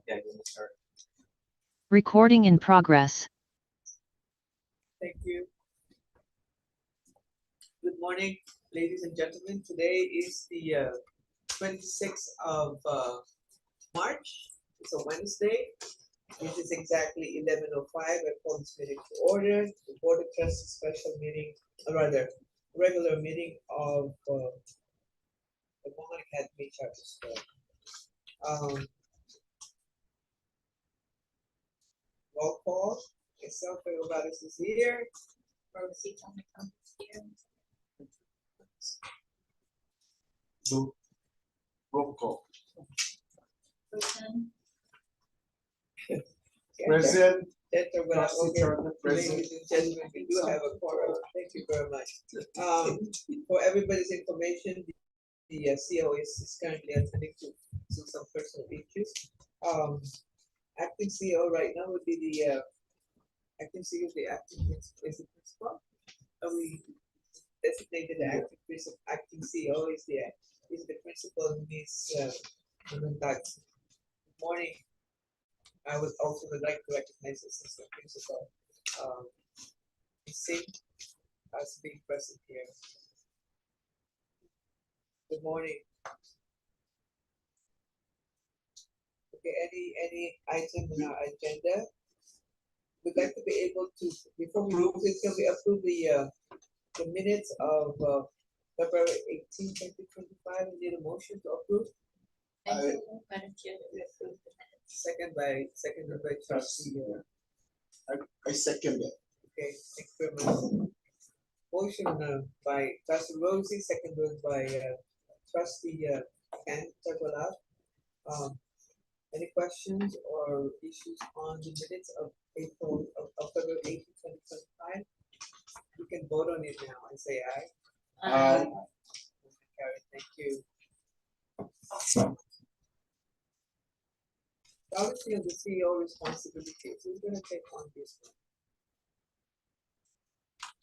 Yeah, you want to start. Recording in progress. Thank you. Good morning, ladies and gentlemen. Today is the 26th of March. It's a Wednesday. It is exactly 11:05. I call this meeting to order. The Board of Trustees special meeting, or rather, regular meeting of the Guahan Academy Charter School. Roll call. Myself, everybody is here. So, roll call. Present. Trustee Charter, present. Ladies and gentlemen, we do have a quorum. Thank you very much. For everybody's information, the CO is currently attending to some personal issues. Acting CO right now would be the acting CEO of the acting principal. We designated the acting CEO is the principal, Miss Good morning. I would also like to recognize the assistant principal, Ms. Singh, as being present here. Good morning. Okay, any item in our agenda? We'd like to be able to, before we move it, can we approve the minutes of February 18, 2025? We need a motion to approve. Seconded by trustee. I second that. Okay, thank you very much. Motion by trustee Rosie, seconded by trustee Ken Tagolat. Any questions or issues on the minutes of February 18, 2025? You can vote on it now and say aye. Aye. Carry, thank you. Obviously, the CEO responsibility, who's going to take on this one?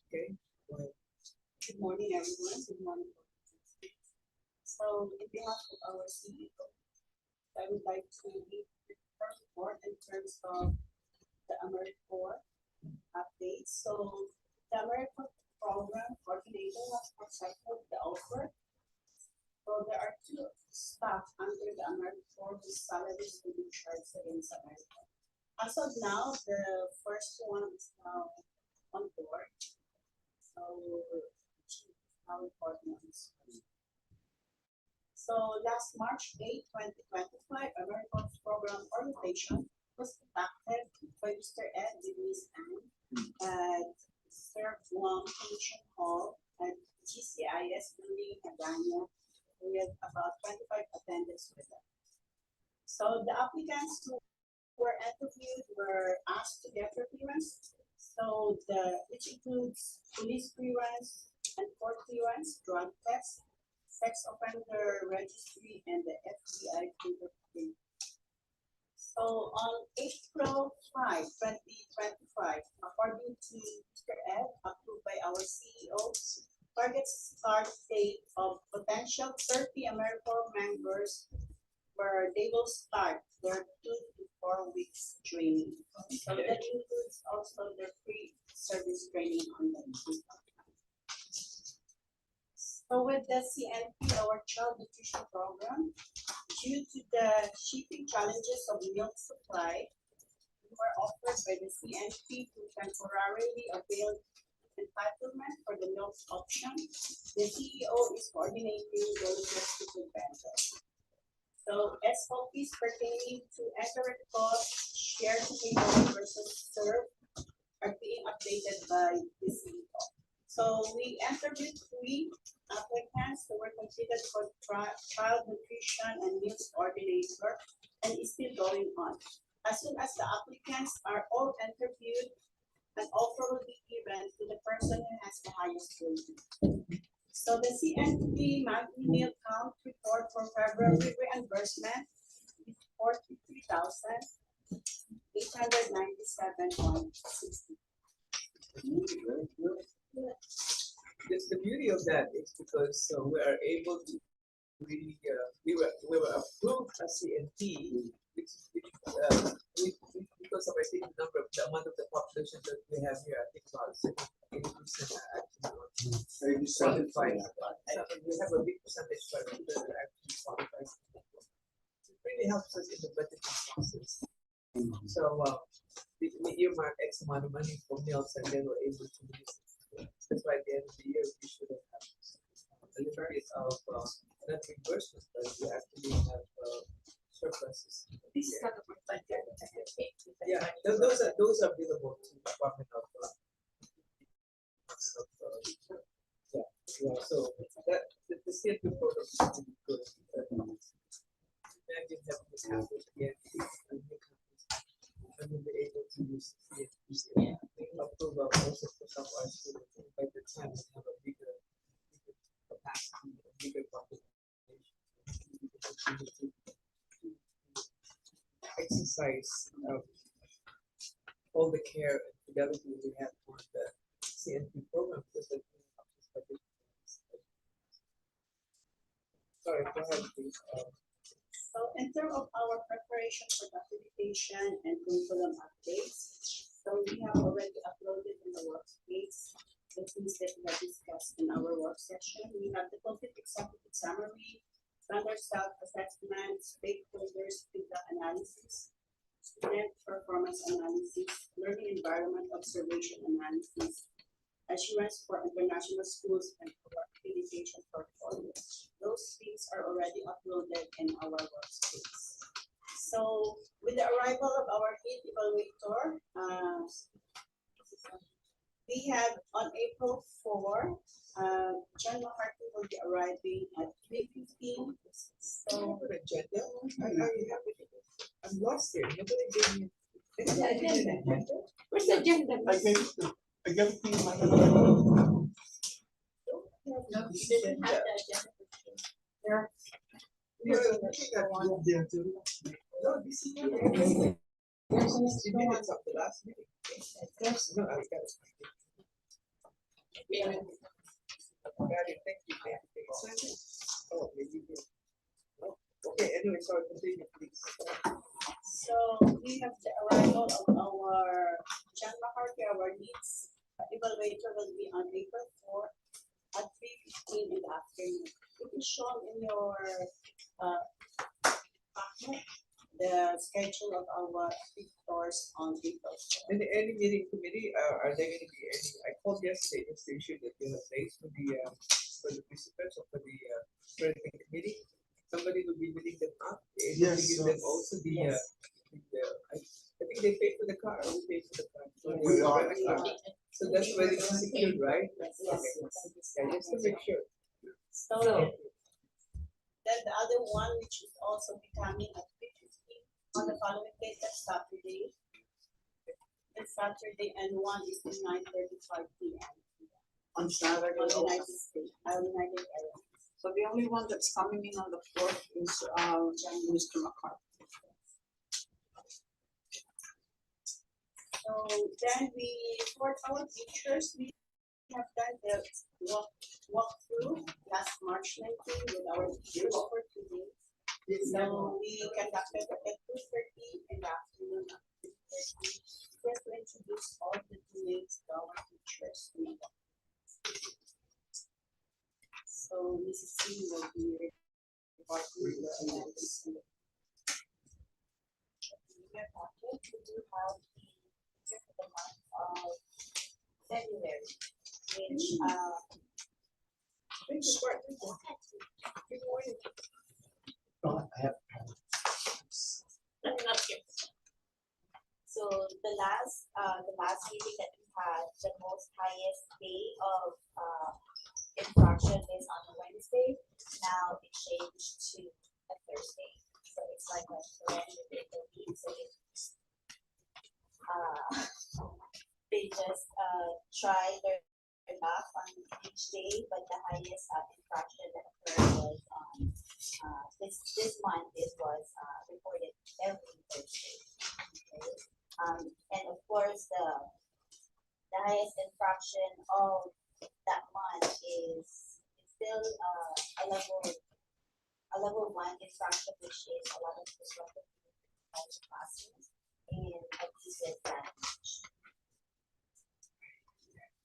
Okay, go ahead. Good morning, everyone. Good morning. So, in behalf of our CEO, I would like to give the first report in terms of the AmeriCorps update. So, the AmeriCorps program coordinator has accepted the offer. So, there are two staff under the AmeriCorps whose salaries will be charged against AmeriCorps. As of now, the first one is now on board. So, our partners. So last March 8, 2025, AmeriCorps program orientation was conducted by Mr. Ed Denise at Sir Guam Commission Hall at GCIS building in Agana with about 25 attendants with them. So the applicants who were interviewed were asked to get their clearance. So which includes police clearance and court clearance, drug test, sex offender registry, and the FBI fingerprint. So on April 5, 2025, according to Mr. Ed, approved by our CEO, target start date of potential 30 AmeriCorps members where they will start their 2 to 4 weeks training. So that includes also their pre-service training on the So with the CNP, our child nutrition program, due to the shipping challenges of milk supply, we were offered by the CNP to temporarily avail entitlement for the milk option. The CEO is coordinating the logistic vendors. So SOPs pertaining to accurate cost, share to table versus serve are being updated by the CEO. So we interviewed 3 applicants who were considered for child nutrition and meals coordinator and is still going on. As soon as the applicants are all interviewed, an offer will be given to the person who has the highest rating. So the CNP monthly meal count report for February reimbursement is 43,897.60. The beauty of that is because we are able to really we were approved as CNP, which because of I think the number of the amount of the population that we have here, I think about 80% are actually qualified. And we have a big percentage of people that are actually qualified. It really helps us in the budgeting process. So we earmark X amount of money for meals and then we're able to use it. That's why at the end of the year we should have a little bit of not reimbursement, but we actually have surpluses. This is not a good budget. Yeah, those are billable to the Department of yeah, yeah. So that the state report is really good. Imagine having this happen again, and we'll be able to use the approval also for some of our students. And by the time we have a bigger capacity, a bigger population, we will continue to exercise all the care and fidelity we have for the CNP program because it helps us budget. Sorry, go ahead, please. So in terms of our preparation for documentation and curriculum updates, so we have already uploaded in the workspace the things that we have discussed in our work session. We have the complete executive summary, standard self-assessment, stakeholders feedback analysis, student performance analysis, learning environment observation analysis, assurance for international schools, and for accreditation portfolio. Those things are already uploaded in our workspace. So with the arrival of our lead evaluator, we have on April 4, John McCarthy will be arriving at 3:15. So Agenda? Are you happy? I'm lost here. Nobody gave me. where's the agenda? I gave it to you, my. No, you didn't have the agenda. There. We are looking at one there too. No, this is not. The minutes of the last meeting. No, I got it. Got it, thank you, thank you. Oh, maybe you did. Oh, okay, anyway, sorry, continue, please. So we have the arrival of our John McCarthy, our needs evaluator will be on April 4 at 3:15 in the afternoon. It is shown in your packet, the schedule of our tours on April 4. Any meeting committee, are there gonna be any, I called yesterday, just the issue that you have raised for the participants or for the parenting committee. Somebody will be meeting them up, able to Yes, give them also the, I think they pay for the car, or we pay for the car. So We they are. rent a car. So that's why it's secured, right? Yes. Okay. Yeah, just to make sure. So then the other one, which is also becoming at 3:15 on the following day, that's Saturday. It's Saturday, and one is at 9:35 p.m. On Saturday on also. United States, United Airlines. So the only one that's coming in on the 4th is Mr. McCarthy. So then for our teachers, we have done the walkthrough last March 19 with our teachers for 2 days. So we conducted at 2:30 in the afternoon. First to introduce all the teammates to our teachers. So Mrs. C will be reporting the analysis. In your packet, we do have the month of February, which Thank you, Bart. Good morning. I have. not here. So the last meeting that we had, the most highest day of infraction is on a Wednesday. Now it changed to a Thursday. So it's like a surrender in the week. So they just try their luck on each day, but the highest infraction that occurred was this month. It was reported every Thursday. Okay. And of course the highest infraction of that month is still a level 1 infraction, which is a lot of disruptive inside the classroom, and I did that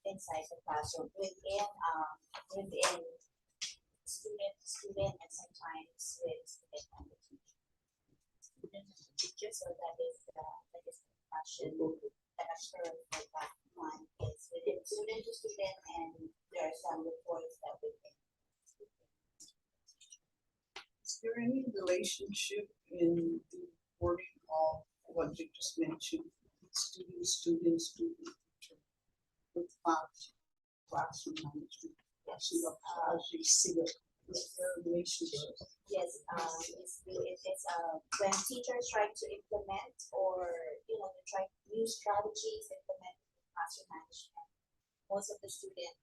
inside the classroom within student, and sometimes with student and the teacher. Student and teacher, so that is the discussion that occurred for that one is within student to student, and there are some reports that we can. Is there any relationship in the wording of what you just mentioned? Student, teacher, with classroom management? Actually, how do you see it? Is there a relationship? Yes, it's when teachers try to implement or they try new strategies implement classroom management. Most of the student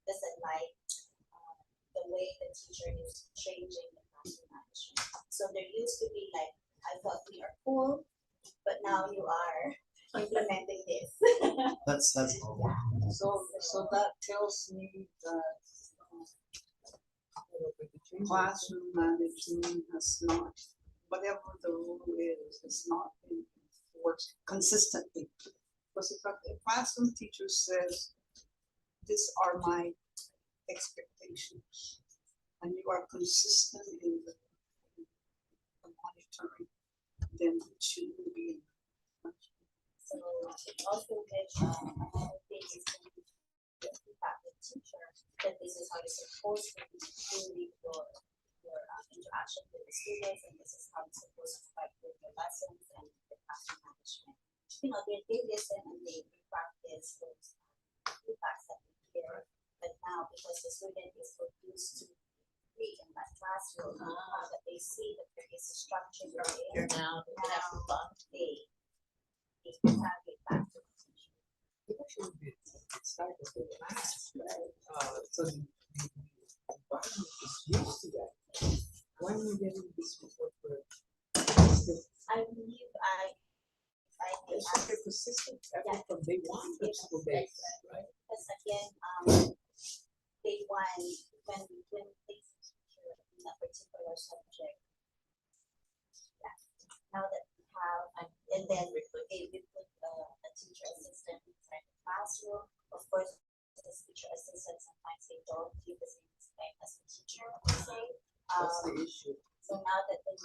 doesn't like the way the teacher is changing the classroom management. So there used to be like, I thought we are cool, but now you are implementing this. That's all. So that tells me that classroom management has not, whatever the rule is, has not been enforced consistently. Because if a classroom teacher says, these are my expectations, and you are consistent in the monitoring, then it shouldn't be. So it also gives another thing is the feedback to the teacher that this is how you're supposed to be doing your interaction with the students, and this is how it's supposed to fight with your lessons and the classroom management. They listen and they practice those feedbacks that we hear, but now because the student is so used to be in that classroom, that they see that there is a structure there. Now they have it back to the teacher. It should be started with class, right? So the environment is used to that. Why are we getting this report for? I believe It's like a consistent effort from day one to school days, right? because again, day one, when we place a teacher in a particular subject, now that we have, and then we put a teacher assistant inside the classroom. Of course, this teacher assistant sometimes they don't give the same respect as the teacher, per se. That's the issue. So now that the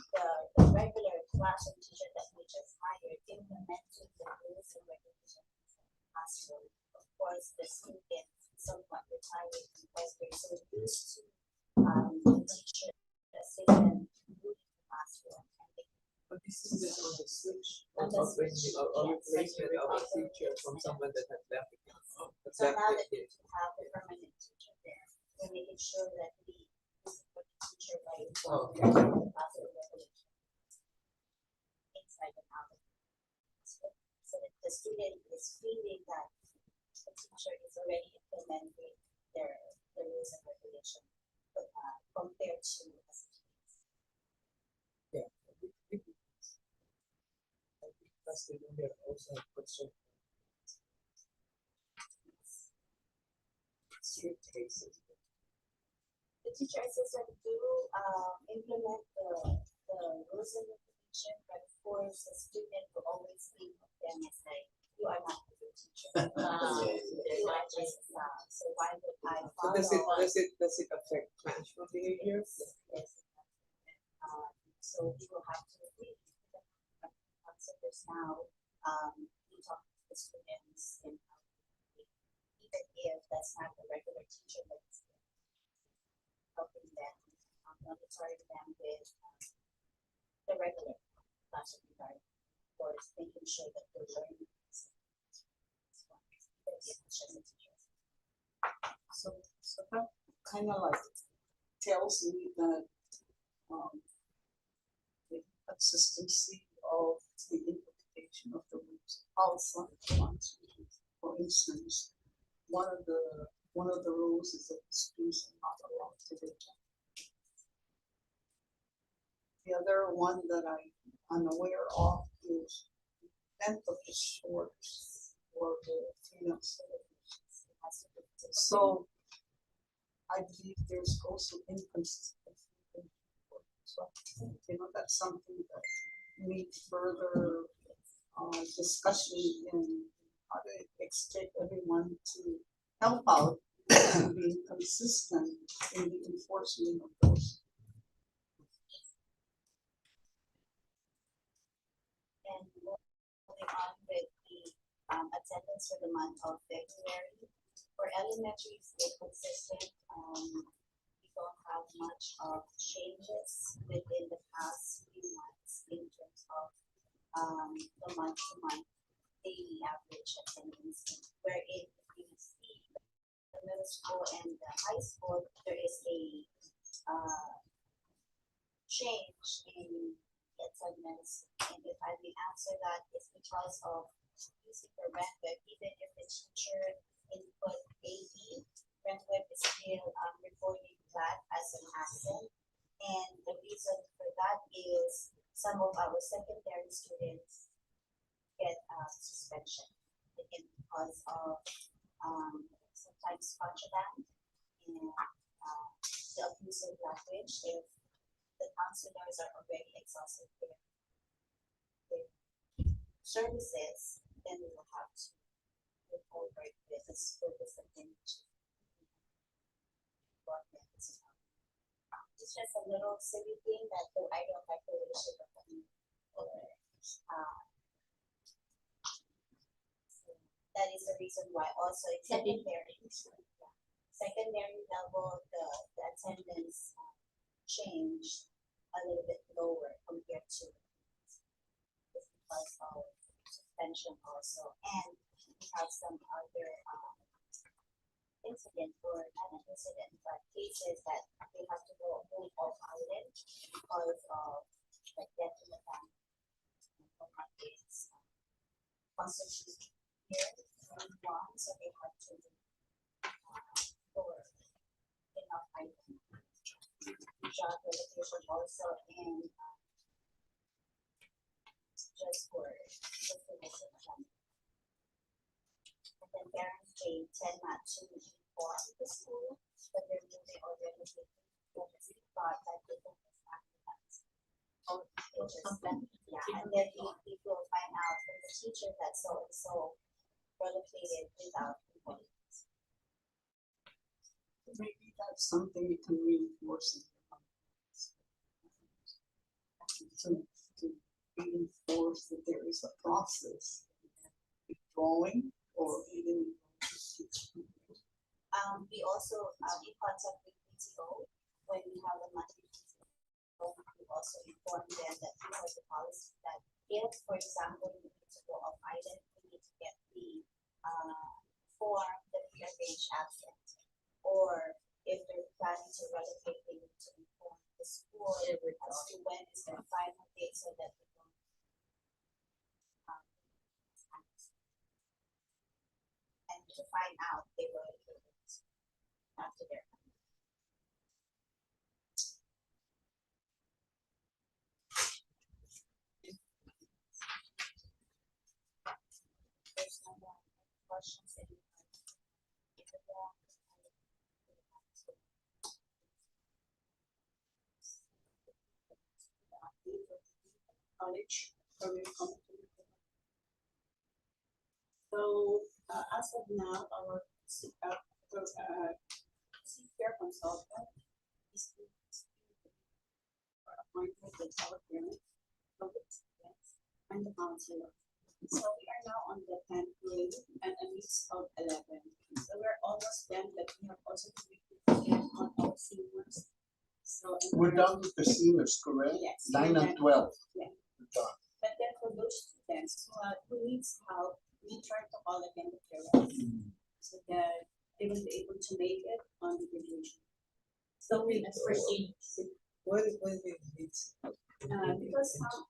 regular classroom teacher that we just hired implementing the rules and regulations in the classroom, of course, the students somewhat retired because they're so used to the teacher assistant moving the classroom. But this is just on the switch of replacement of a teacher from someone that has left. So now that we have the permanent teacher there, we're making sure that we support the teacher by informing the classroom regulations inside and out of the classroom, so that the student is feeling that the teacher is already implementing their rules and regulations compared to a student. Yeah. That's the one that also question. Strict cases. The teacher assistant do implement the rules and regulations, but of course the student will always think of them as like, you are not a good teacher. You are just so why would I So follow? does it affect classroom behavior? Yes. So we will have to read the concepts now. We talk to the students and even if that's not the regular teacher, but it's helping them, monitoring them with the regular classroom environment, of course, making sure that they're learning. So that kind of like tells me that the consistency of the implementation of the rules outside the classroom. For instance, one of the rules is that the students are not allowed to return. The other one that I'm aware of is length of the shorts for the female celebrities. So I believe there's also inconsistency. So, that's something that need further discussion in how to expect everyone to help out and being consistent in the enforcement of those. And moving on with the attendance for the month of February. For elementary, stay consistent. We don't have much of changes within the past few months in terms of the month-to-month daily average attendance. Wherein if you see the middle school and the high school, there is a change in attendance. And if I may answer that, it's because of using the Renweb, even if the teacher input AB, Renweb is still reporting that as an absent. And the reason for that is some of our secondary students get suspension again because of sometimes contraband and the abusive language. If the counselors are already exhausted their services, then we will have to move forward with the school discipline. It's just a little silly thing that though I don't like the leadership of them or that is the reason why also in secondary level the attendance changed a little bit lower compared to because of suspension also, and we have some other incident or not an incident but cases that they have to go move off island because of like death in the family. It's constantly here in Guahan, so they have to for enough island job relocation also and just for the and then parents pay 10 not to inform the school, but they're moving already to thought that they can just after that. Oh, yeah, and then we will find out from the teacher that so and so relocated without employees. Maybe that's something you can reinforce in to reinforce that there is a process, withdrawing or even. We also in contact with PTO when we have a monthly PTO, we also inform them that we have the policy that if, for example, we need to go off island, we need to get the form that we arrange absent, or if they're planning to relocate, they need to inform the school as to when is their final date so that we don't and to find out they will after their there's no more questions that you College. So as of now, our CPR consultant is appointed with our parents, public students, and the counselor. So we are now on the 10th grade and a mix of 11. So we're almost done, but we have also to be on our seniors. So We're done with the seniors, correct? yes, 9 and 12. Yeah. We're done. But then for those students who needs help, we try to call again the parents so that they will be able to make it on the graduation. So we proceed. What is it? Because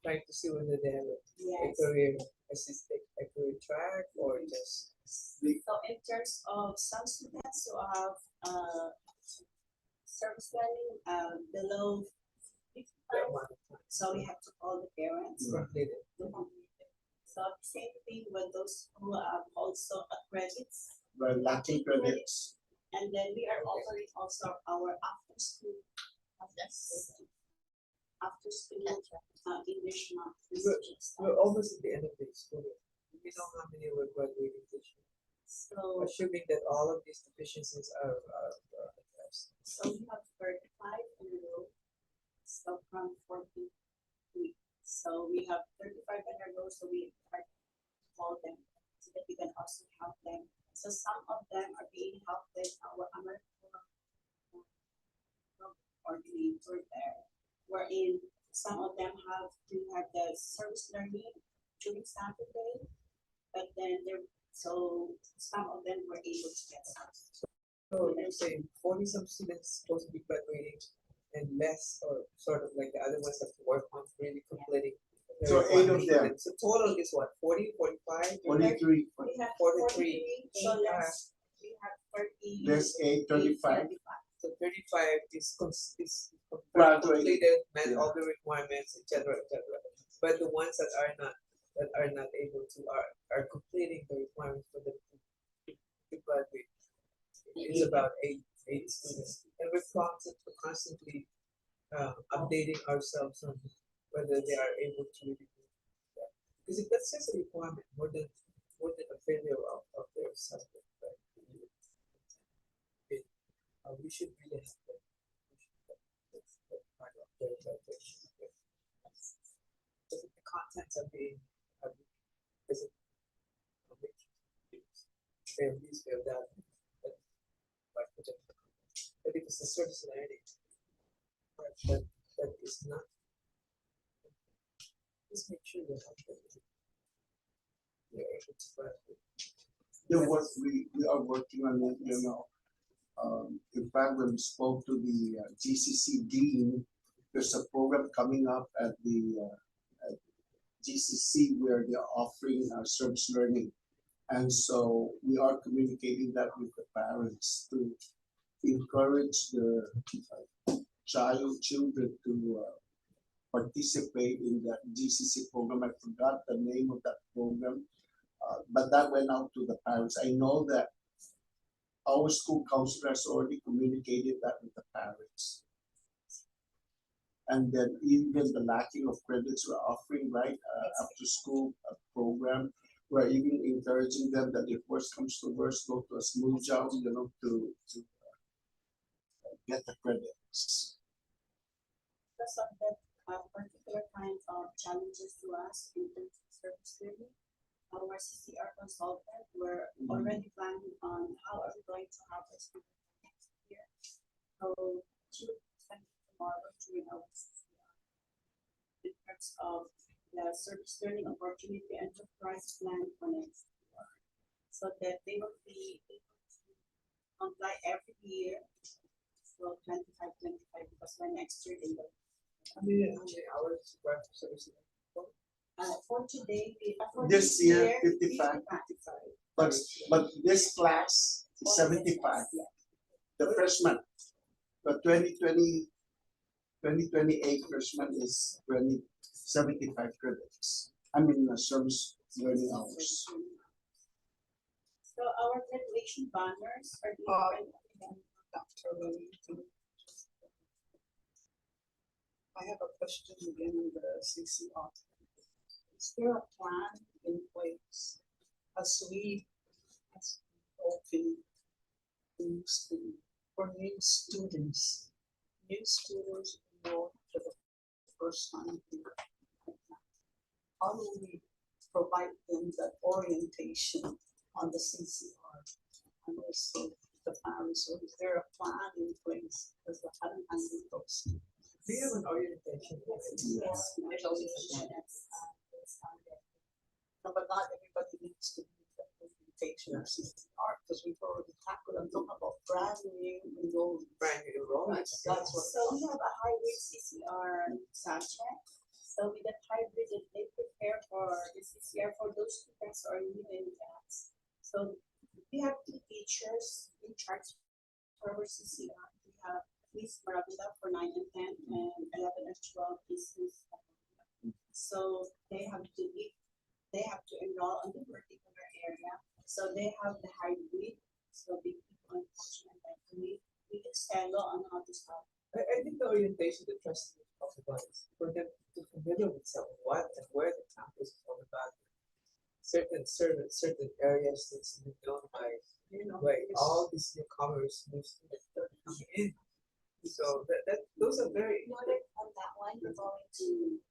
Trying to see whether they have a yes. career assistant, a career track, or just. So in terms of some students who have service learning below 55, so we have to call the parents. Completed. So same thing with those who have also credits. We're lacking credits. And then we are offering also our after school after school, English math, We're- research and We're stuff. almost at the end of the school year. We know how many were graduating this year, So, assuming that all of these deficiencies are addressed. so we have 35 in a row, so from 43. So we have 35 in a row, so we try to call them so that we can also help them. So some of them are being helped with our coordinator there, wherein some of them have to have the service learning during Saturday, but then so some of them were able to get some. So you're saying 40 some students supposed to be graduating and less, or sort of like the other ones have to work on really completing. their So 8 of requirement. them. So total is what, 40, 45? 43, We have 43. 43, so less, we have 30. there's 8, 35. So 35 is Graduating. completed, met Yeah. all the requirements, etc., etc. But the ones that are not able to are completing the requirements for them to graduate. It's about eight students, and we're constantly updating ourselves on whether they are able to really do that. Because if that's just a requirement, more than a failure of their subject, right? We should really have that. That's part of their graduation. So if the contents are being is it fail this, fail that, but if it's a service learning, that is not. Just make sure you have you're able to graduate. Yeah, what we are working on it, in fact, when we spoke to the GCC dean, there's a program coming up at the at GCC where they're offering service learning. And so we are communicating that with the parents to encourage the children to participate in that GCC program. I forgot the name of that program, but that went out to the parents. I know that our school counselor has already communicated that with the parents. And then even the lacking of credits we're offering, right, after school program, we're even encouraging them that if worst comes to worst, go to a smooth job, to get the credits. Because of that particular kind of challenges to us in terms of service learning, our CCR consultant were already planning on how are we going to have this next year. So she will send tomorrow during our CCR in terms of the service learning opportunity enterprise plan for next year, so that they will be able to comply every year. So 25, 25, because by next year they will. How many hours worth of service? For today, for This year, 55. 55. But this class is 75. Yeah. The freshman, the 2028 freshman is 75 credits. I mean, service learning hours. So our graduation banners are different. Dr. Wellington. I have a question again on the CCR. Is there a plan in place as we open the new school for new students enrolled for the first time here? How do we provide them that orientation on the CCR and also the parents? So is there a plan in place as the hadn't handled those? Do you have an orientation? Yes, No, but not everybody needs to be the orientation of CCR because we've already tackled. I'm talking about brand new enrollment. Brand new enrollment. That's what. So we have a hybrid CCR subject. So with that hybrid, they prepare for the CCR for those students who are leaving class. So we have two teachers in charge for our CCR. We have Miss Maravilla for 9 and 10, and 11 and 12 is Miss. So they have to enroll on the particular area. So they have the hybrid. So they keep on functioning like we can stand on how to start. I think the orientation, the trust talk about it, for them to familiar with some what and where the campus is all about. Certain areas that's been known by all these newcomers who's coming in. So those are very Noted on that one, we're going to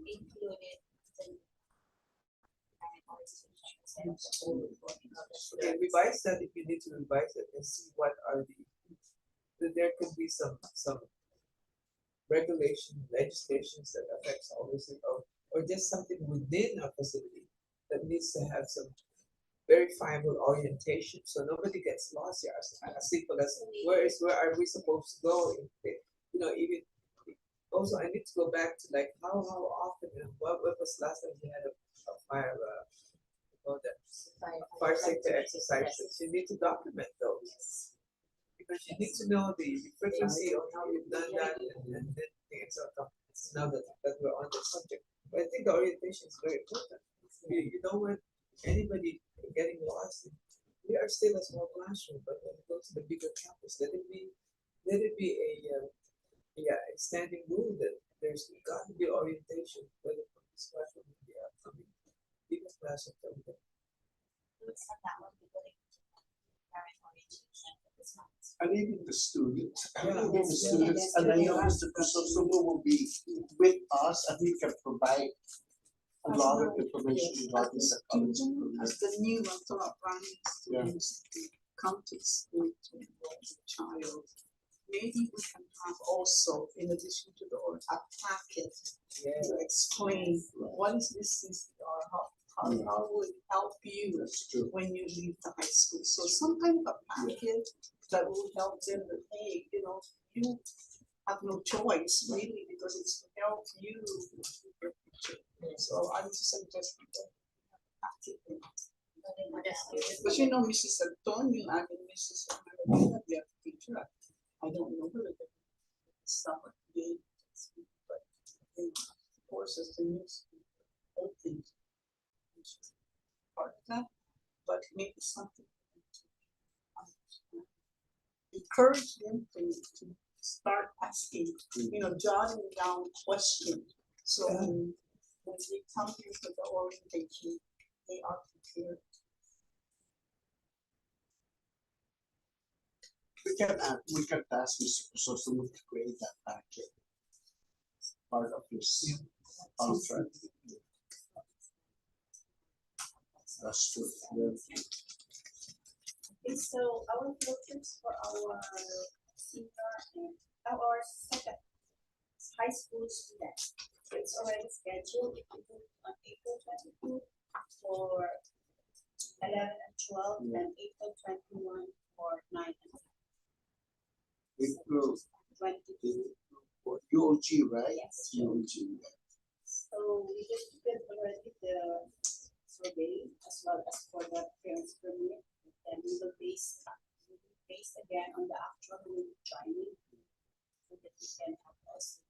include it in okay, revise that if you need to revise it and see what are there could be some regulation, legislations that affects all this, or just something within a facility that needs to have some verifiable orientation, so nobody gets lost here. As simple as where are we supposed to go? Even also I need to go back to like how often and what was last time we had a fire fire safety exercises. You need to document those because you need to know the frequency of how you've done that and then things are come. Now that we're on the subject, but I think the orientation is very important. You don't want anybody getting lost. We are still a small classroom, but when it goes to the bigger campus, let it be a standing rule that there's got to be orientation, whether from this classroom or the upcoming bigger classroom. Looks like that one, we're going to parent orientation for this month. And even the students, Yeah. even the students, and I know Mr. Crisostomo will be with us and he can provide a lot of information regarding psychology. As the new running students come to school to enroll the child, maybe we can have also, in addition to the a packet to explain what is this CCR, how will it help you That's true. when you leave the high school. So some kind of a packet that will help them that, hey, you have no choice really because it's to help you with your future. So I would suggest that packet. But Mrs. Antonio and Mrs. Amarilla, they are teacher. I don't know whether they summer day, but of course as the news open, part of that, but maybe something to encourage them to start asking, jotting down questions. So when they come here for the orientation, they are prepared. We can ask Mr. Crisostomo to create that packet. Part of his contract. That's true. Okay, so our field trips for our senior and our second high school students. It's already scheduled on April 22 for 11 and 12 and April 21 for 9 and 10. April 22. for UOG, right? Yes. UOG. So we just did already the survey as well as for the parents permit, and we will base again on the actual joining so that we can help us.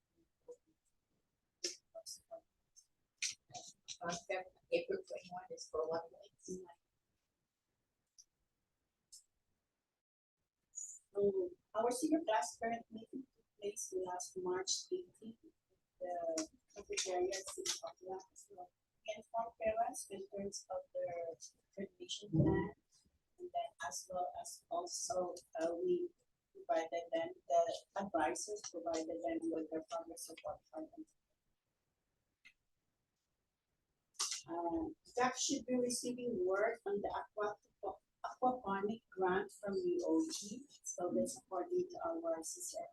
April 21 is for 1 week. So our senior class parent meeting took place last March 18th. The Secretariat City of Laos. We informed parents in terms of their graduation plan, and then as well as also we provided them, the advisors provided them with their progress report card. Staff should be receiving word on the aquaponic grant from UOG, so that's according to our CCR.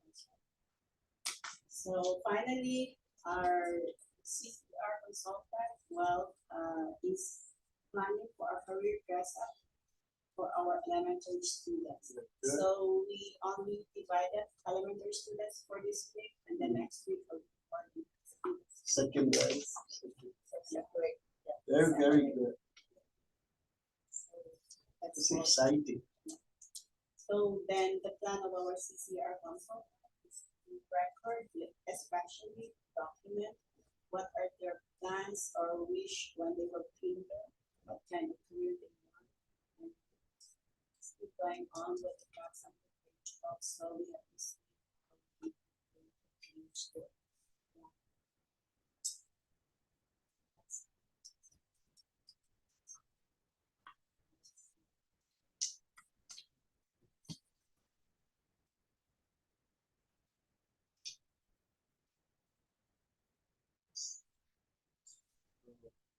So finally, our CCR consultant, is planning for a career dress up for our elementary students. So we only divided elementary students for this week, and the next week will be for the Secondary. separate. Very, very good. So that's It's all. exciting. So then the plan of our CCR consultant is to record, especially document what are their plans or wish when they were kinder, what kind of career they want, and keep going on with the jobs and the job. So we have this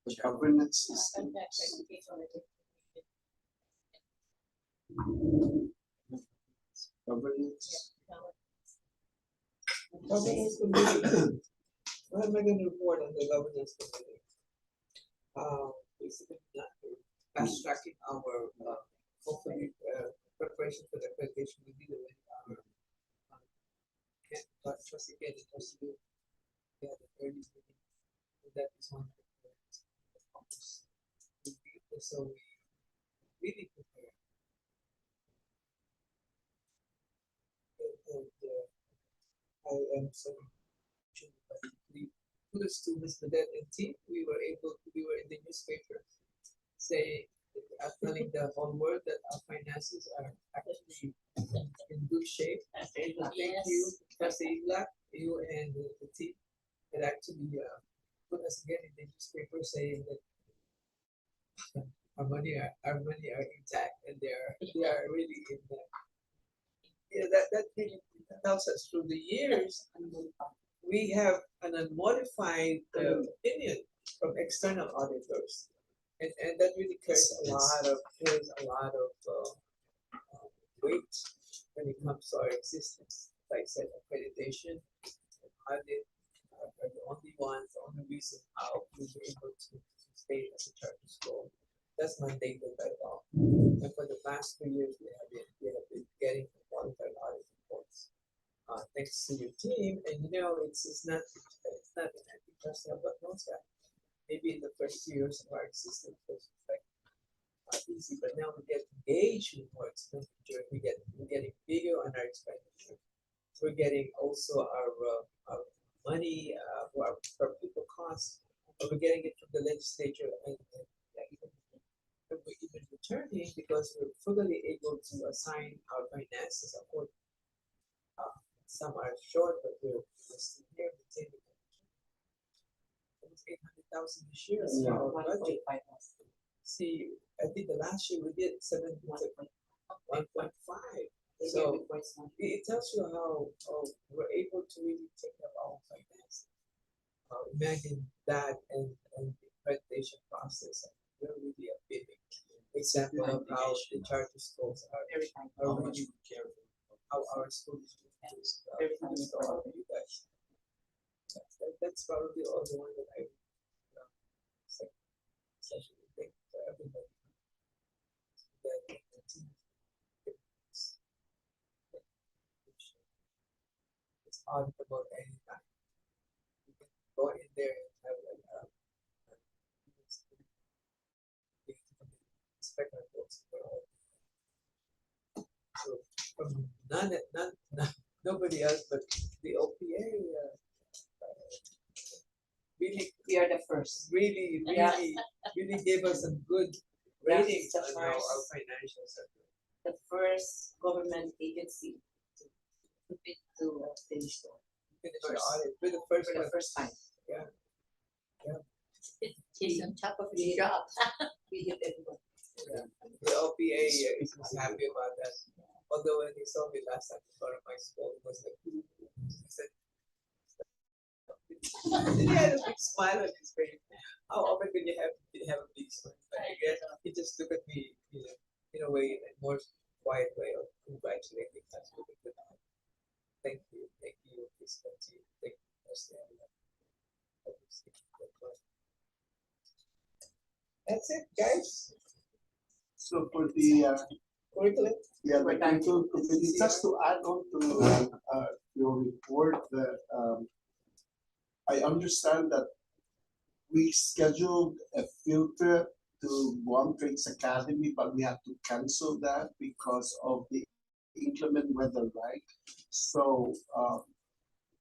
The governance systems. Governance. Governance committee. What am I gonna report on the governance committee? Basically, not fast tracking our, hopefully, preparation for the accreditation will be the way our. Can't touch us again, it has to do. Yeah, the early meeting. So that is one. of the focus. So we really prepare. And, I am so we to the students, the dead and team, we were in the newspaper, say, telling the whole world that our finances are actually in good shape. Thank you, Trustee Black, you and the team that actually put us again in the newspaper saying that our money are intact and they are really in the, yeah, that really helps us through the years. We have an unmodified opinion from external auditors. And that really carries a lot of weight when it comes to our existence. Like I said, accreditation and audit are the only reason how we were able to stay as a charter school. That's mandated by law. And for the past 3 years, we have been getting qualified audit reports. Thanks to your team, and it's not an antitrust law, but knows that. Maybe in the first years of our existence was like not easy, but now we get engaged with more expenditure. We're getting bigger on our expenditure. We're getting also our money for our per people costs, but we're getting it from the legislature and we're even returning because we're fully able to assign our finances according. Some are short, but we're still here maintaining. Almost 800,000 this year. So our budget. See, I think the last year we did 1.5. So it tells you how we're able to really take care of our finances. Imagine that and the accreditation process. We're really a big example of how the charter schools are really careful. How our schools to all of you guys. That's probably all the one that I especially think for everybody that it's auditable anytime. You can go in there and have inspect our books for all. So from nobody else but the OPA really We are the first. really gave us some good ratings on how our financials are doing. The first government agency to finish the Finish the audit for the first for the one. first time. Yeah. He's on top of his job. We hit everyone. Yeah. The OPA is happy about that. Although when he saw me last time in front of my school, he was like, he said, he had a big smile on his face. How often can you have a big smile? But I guess he just looked at me, in a way, in a more quiet way of congratulating us with a good eye. Thank you, please continue. Thank you for standing up. That's it, guys. So for the Curriculum. yeah, the We're done. curriculum committee, just to add on to your report that I understand that we scheduled a field trip to Guam Trades Academy, but we had to cancel that because of the inclement weather, right? So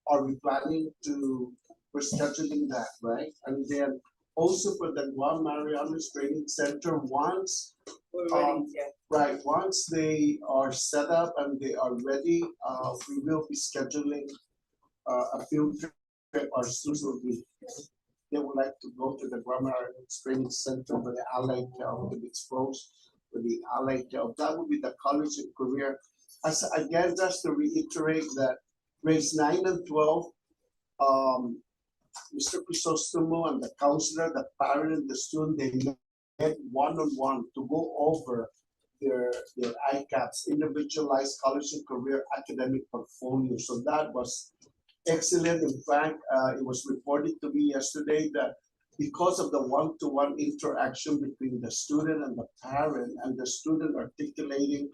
are we planning to, we're scheduling that, right? And then also for the Guam Marianas Training Center, once We're ready, yeah. right, once they are set up and they are ready, we will be scheduling a field trip. Our students will be, they would like to go to the Grammar Arts Training Center for the allied health to be exposed for the allied health. That would be the college and career. As again, just to reiterate that grades 9 and 12, Mr. Crisostomo and the counselor, the parent and the student, they met one-on-one to go over their ICAPs, individualized college and career academic portfolio. So that was excellent. In fact, it was reported to me yesterday that because of the one-to-one interaction between the student and the parent, and the student articulating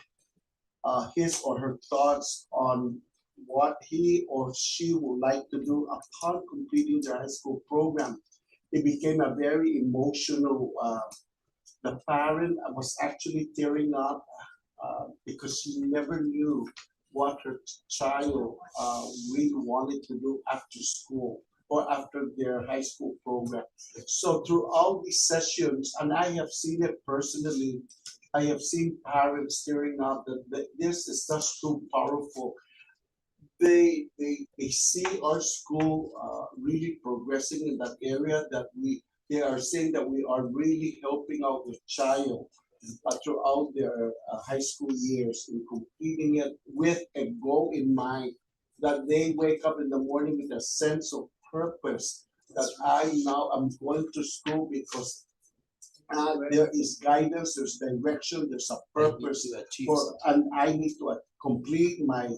his or her thoughts on what he or she would like to do upon completing their high school program, it became a very emotional. The parent was actually tearing up because she never knew what her child really wanted to do after school or after their high school program. So throughout these sessions, and I have seen it personally, I have seen parents tearing up that this is just too powerful. They see our school really progressing in that area, that they are saying that we are really helping out the child throughout their high school years in completing it with a goal in mind, that they wake up in the morning with a sense of purpose, that I now am going to school because there is guidance, there's direction, there's a purpose and I need to complete my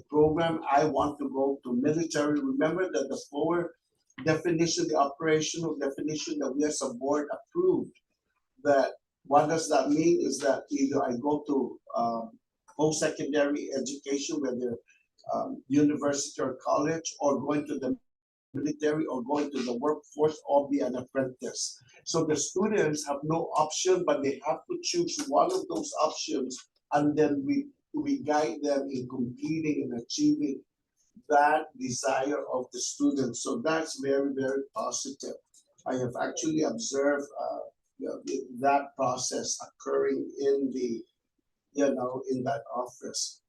program. I want to go to military. Remember that the forward definition, the operational definition that we as a board approved, that what does that mean is that either I go to post-secondary education, whether university or college, or going to the military, or going to the workforce, or be an apprentice. So the students have no option, but they have to choose one of those options, and then we guide them in completing and achieving that desire of the students. So that's very, very positive. I have actually observed that process occurring in the, in that office.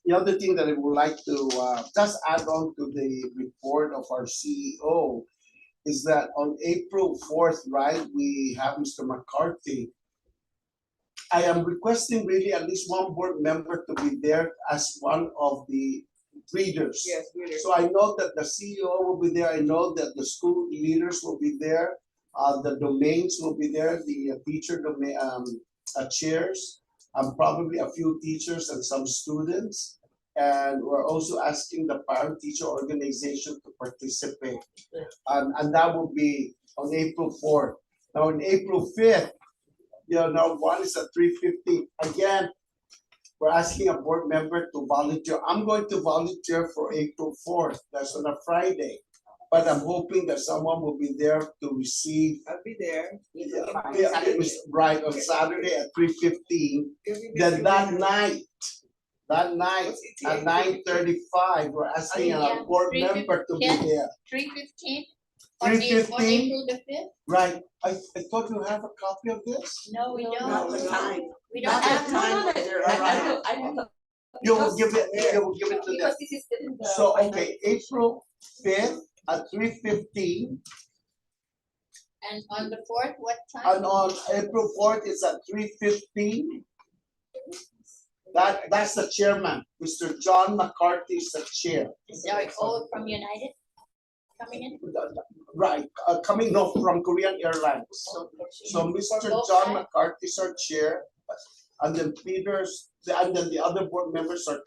The other thing that I would like to just add on to the report of our CEO is that on April 4th, right, we have Mr. McCarthy. I am requesting really at least one board member to be there as one of the readers. Yes, readers. So I know that the CEO will be there. I know that the school leaders will be there. The domains will be there. The teacher domain chairs, probably a few teachers and some students. And we're also asking the parent-teacher organization to participate. And that will be on April 4th. Now on April 5th, one is at 3:50. Again, we're asking a board member to volunteer. I'm going to volunteer for April 4th. That's on a Friday. But I'm hoping that someone will be there to receive. I'll be there. Right, on Saturday at 3:15. Then that night at 9:35, we're asking a board member to be there. 3:15 3:15. April the 5th? Right. I thought you have a copy of this. No, we don't. Not the time. We don't Not the have time that they're arriving. You will give it to them. Because this is the. So, okay, April 5th at 3:15, And on the 4th, what time? and on April 4th, it's at 3:15. That's the chairman, Mr. John McCarthy is the chair. Is there all from United coming in? Right, coming off from Korean Airlines. So Mr. John McCarthy is our chair, and then and then the other board members are,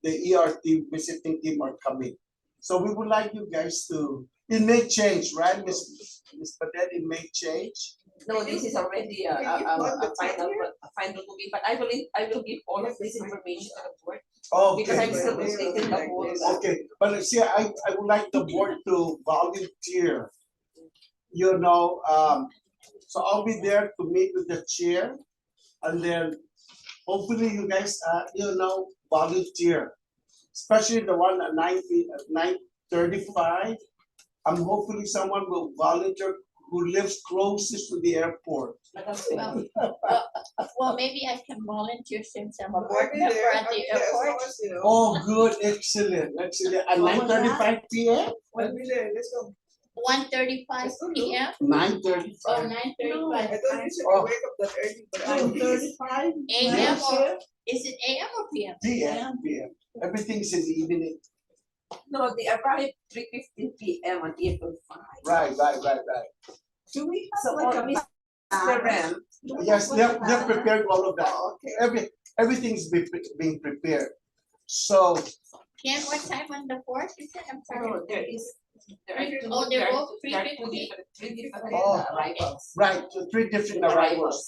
the ERT visiting team are coming. So we would like you guys to, it may change, right, Ms. Padet, it may change. No, this is already a final booking, but I will give all of this information to the board. Because I'm still completing the whole. Okay, but see, I would like the board to volunteer. So I'll be there to meet with the chair, and then hopefully you guys, volunteer, especially the one at 9:35. Hopefully someone will volunteer who lives closest to the airport. Well, well, maybe I can volunteer since I'm a I'll board be member there, at I'll the be there as long airport. as, you know. Oh, good, excellent, excellent. At What was that? 9:35 p.m. I'll be there, let's go. 1:35 p.m. 9:35. Oh, 9:35. I don't usually Oh. wake up that early, but I Oh, will. 35? AM or is it AM or PM? PM, PM. Everything's in the evening. No, they arrived 3:15 p.m. on April 5. Right. Do we So have like on a Mr. band? Ram, Do we Yes, have like a they're band? prepared all of that. Oh, okay. Everything's being prepared. So Ken, what time on the 4th? You said, I'm sorry. no, there are two, Oh, they're there are both two- there are 3:50? three different Oh. arrivals. right, so 3 different arrivals.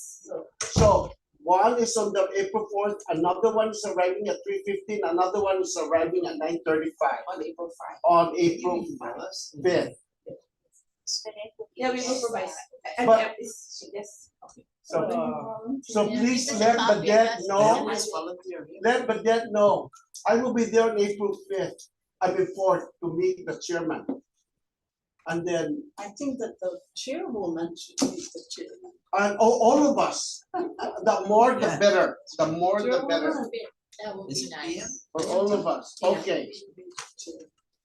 So one is on the April 4th, another one is arriving at 3:15, another one is arriving at 9:35 On April 5. on April 5th. Yeah, we will provide. But- Yes. Okay. So, so Yeah, please because let the copy Badet of know, us- let Badet know. I will be there on April 5th, I mean 4th, to meet the chairman. And then, I think that the chairwoman should be the chairman. and all of us, the more the better, the more the better, That would be nice. for all of us, Yeah. okay. Should be the chair.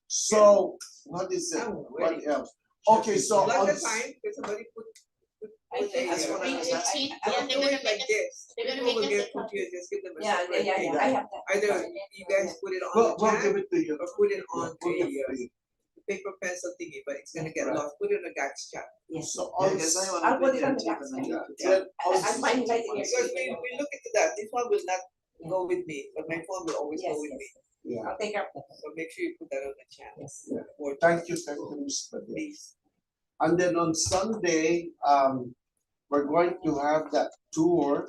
So, what is it, I'm what ready. else? Okay, so Block on, the time, because somebody put. I think That's it's what I was 3:15. I Yeah, don't they're do gonna it make like us, this. they're gonna People make will us get a copy. confused, just give them a Yeah, separate thing. I have that. Either you guys put it on we'll the give chat it to you. or put it on We'll give it a to you. paper pencil thingy, but it's gonna get Right. lost. Put it on a GAX chat. Yes. So on, I'll put it on the next one. then I'm fine writing it. Because we look into that. This one will not go with me, but my phone will always Yes, go with me. yes. yeah, I'll take care of that. So make sure you put that on the chat. Yes. Or thank you, Mr. Badet. please. And then on Sunday, we're going to have that tour.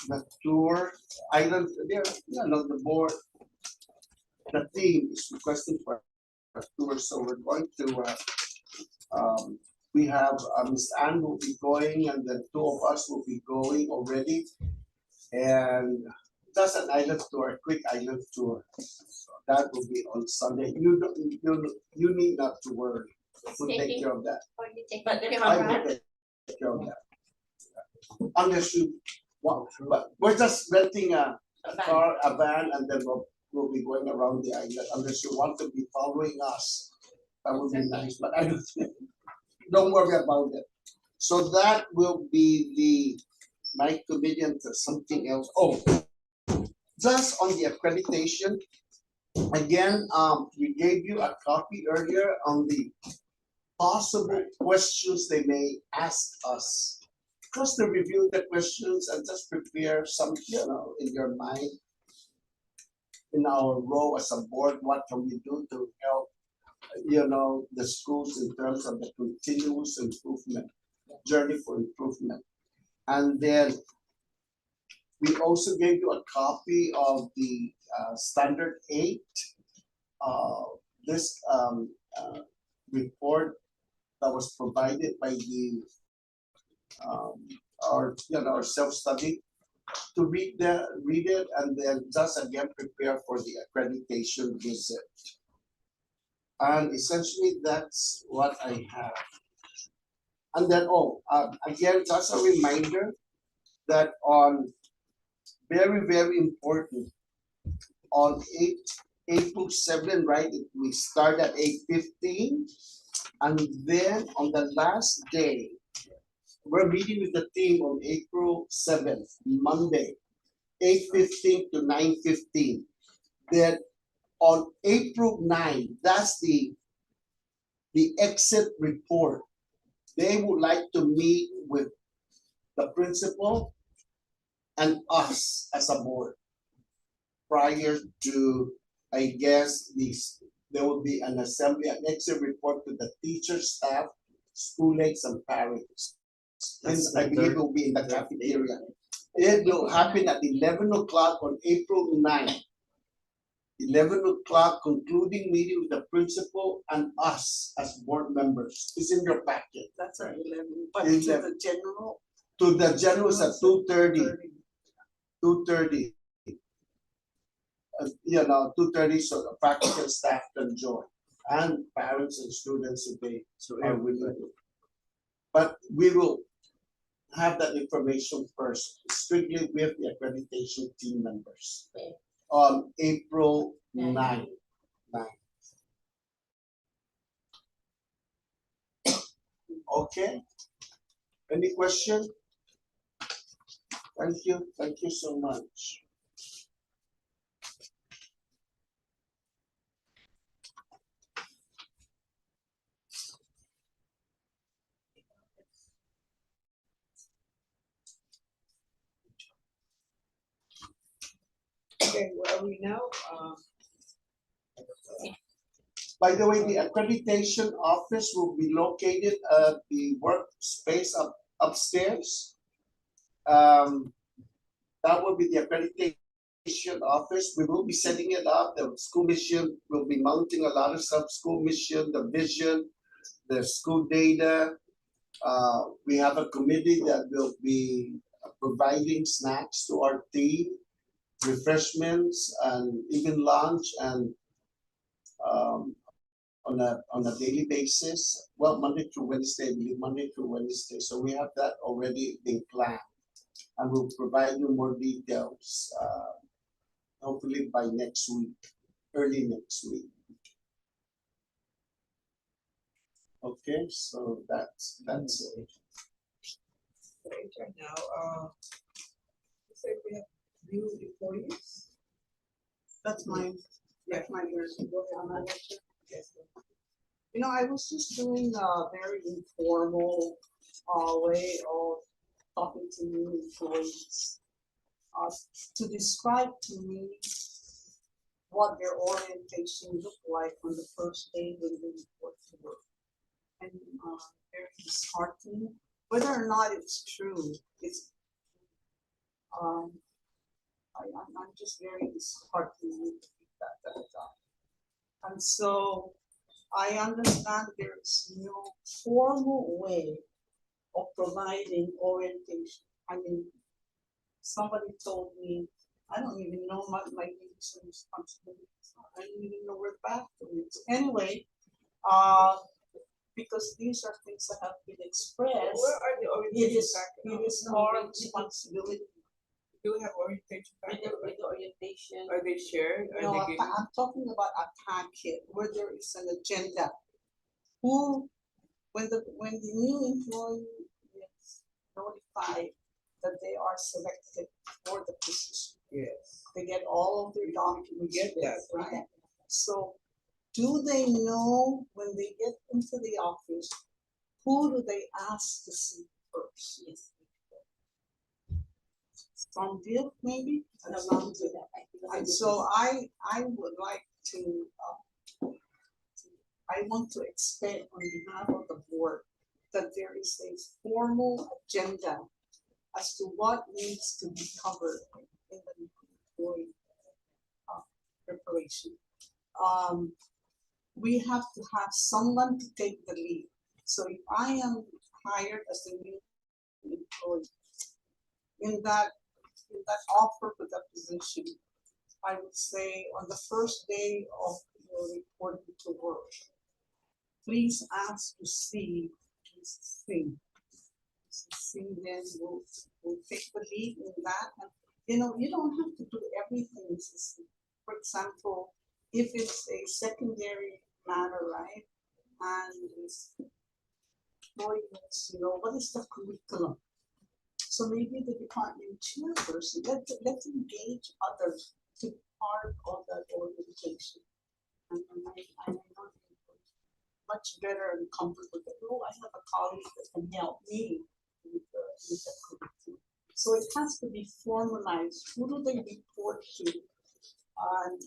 The tour, island, there, the board, the team is requesting for a tour, so we're going to, we have, Ms. Ann will be going, and then 2 of us will be going already. And just an island tour, a quick island tour. So that will be on Sunday. You need not to worry. We'll take care of that. Or you take But care if of I that. will take care of that. Unless you want, but we're just renting a car, a van, and then we'll be going around the island. Unless you want to be following us, that would be nice, but I don't worry about it. So that will be my committee and something else. Oh, just on the accreditation, again, we gave you a copy earlier on the possible questions they may ask us. Just to review the questions and just prepare some, in your mind, in our role as a board, what can we do to help, the schools in terms of the continuous improvement, journey for improvement. And then we also gave you a copy of the Standard 8, this report that was provided by the our self-study, to read it, and then just again prepare for the accreditation visit. And essentially that's what I have. And then again, just a reminder that on very, very important, on April 7, right? We start at 8:15, and then on the last day, we're meeting with the team on April 7th, Monday, 8:15 to 9:15. Then on April 9, that's the exit report. They would like to meet with the principal and us as a board prior to, I guess, there will be an assembly, an exit report to the teachers, staff, schoolmates, and parents. Since I believe it will be in the cafeteria. It will happen at 11 o'clock on April 9. 11 o'clock, concluding meeting with the principal and us as board members. It's in your packet. That's at 11, but Is to that- the general. To the generals at 2:30. 2:30. 2:30, so the practical staff can join and parents and students if they are willing to. But we will have that information first, strictly with the accreditation team members Okay. on April 9th. Okay, any question? Thank you so much. Okay, where are we now? By the way, the accreditation office will be located at the workspace upstairs. That will be the accreditation office. We will be setting it up. The school mission will be mounting a lot of stuff, school mission, the vision, the school data. We have a committee that will be providing snacks to our team, refreshments, and even lunch, and on a daily basis. Well, Monday through Wednesday, I believe Monday through Wednesday. So we have that already being planned, and we'll provide you more details. Hopefully by next week, early next week. Okay, so that's it. Right now, looks like we have new employees. That's mine. Yeah. That's my version. Go ahead. Yes. You know, I was just doing a very informal way of talking to new employees to describe to me what their orientation looked like on the first day when they report to work. And very disheartening. Whether or not it's true, it's I'm just very disheartened with that. And so I understand there is no formal way of providing orientation. I mean, somebody told me, I don't even know my duties and responsibilities. I don't even know where the bathroom is. Anyway, because these are things that have been expressed, Where are the orientation it is our responsibility. Do we have orientation With packet? the orientation. Are they shared? Are No, they given? I'm talking about a packet where there is an agenda. Who, when the new employee is notified that they are selected for the position, Yes. they get all of their documents. We get that. Right? So, do they know when they get into the office, who do they ask to see first? Yes. From Bill, maybe? And so I would like to, I want to expect on behalf of the board that there is a formal agenda as to what needs to be covered in the employee preparation. We have to have someone to take the lead. So if I am hired as a new employee, in that offer for that position, I would say on the first day of your reporting to work, please ask to see this thing. See, then we'll take the lead in that. And, you know, you don't have to do everything. For example, if it's a secondary matter, right? And it's employees, you know, what is the curriculum? So maybe the department chairperson, let's engage others to be part of that organization. And I know much better and comfortable that, oh, I have a colleague that can help me with the curriculum. So it has to be formalized. Who do they report to? And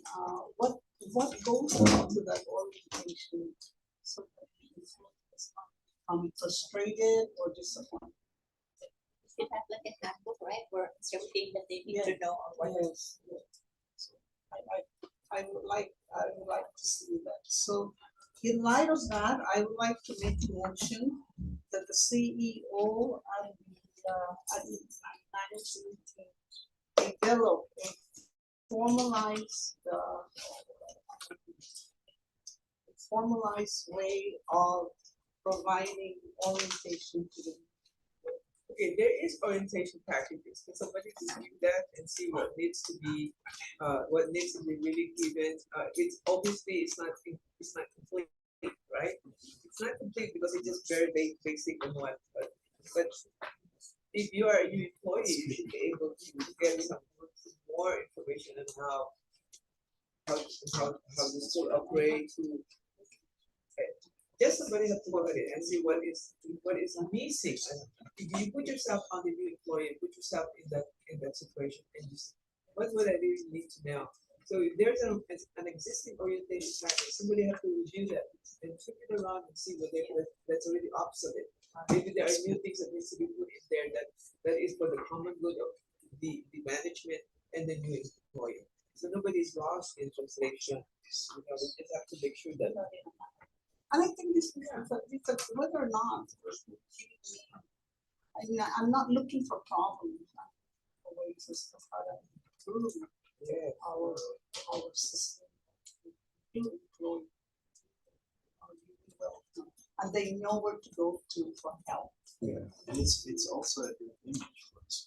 what goes into that organization? So that it's not frustrated or disappointed. You have like a handbook, right, where it's everything that they need to know on what. Yes, yes. So I would like to see that. So in light of that, I would like to make a motion that the CEO and the management team develop a formalized formalized way of providing orientation to them. Okay, there is orientation packages. Can somebody review that and see what needs to be really given? It's obviously it's not complete, right? It's not complete because it's just very basic and what. But if you are a new employee, you should be able to get some more information on how the school operates. Just somebody have to look at it and see what is missing. And if you put yourself on the new employee, put yourself in that situation, and you say, what would I really need to know? So if there's an existing orientation package, somebody have to review that and flip it around and see whether that's already obsolete. Maybe there are new things that needs to be put in there that is for the common good of the management and the new employee. So nobody's lost in translation. We just have to make sure that. And I think this is because whether or not I'm not looking for problems. For ways of how to improve our system. Do employ and they know where to go to for help. Yeah, and it's also an image for us.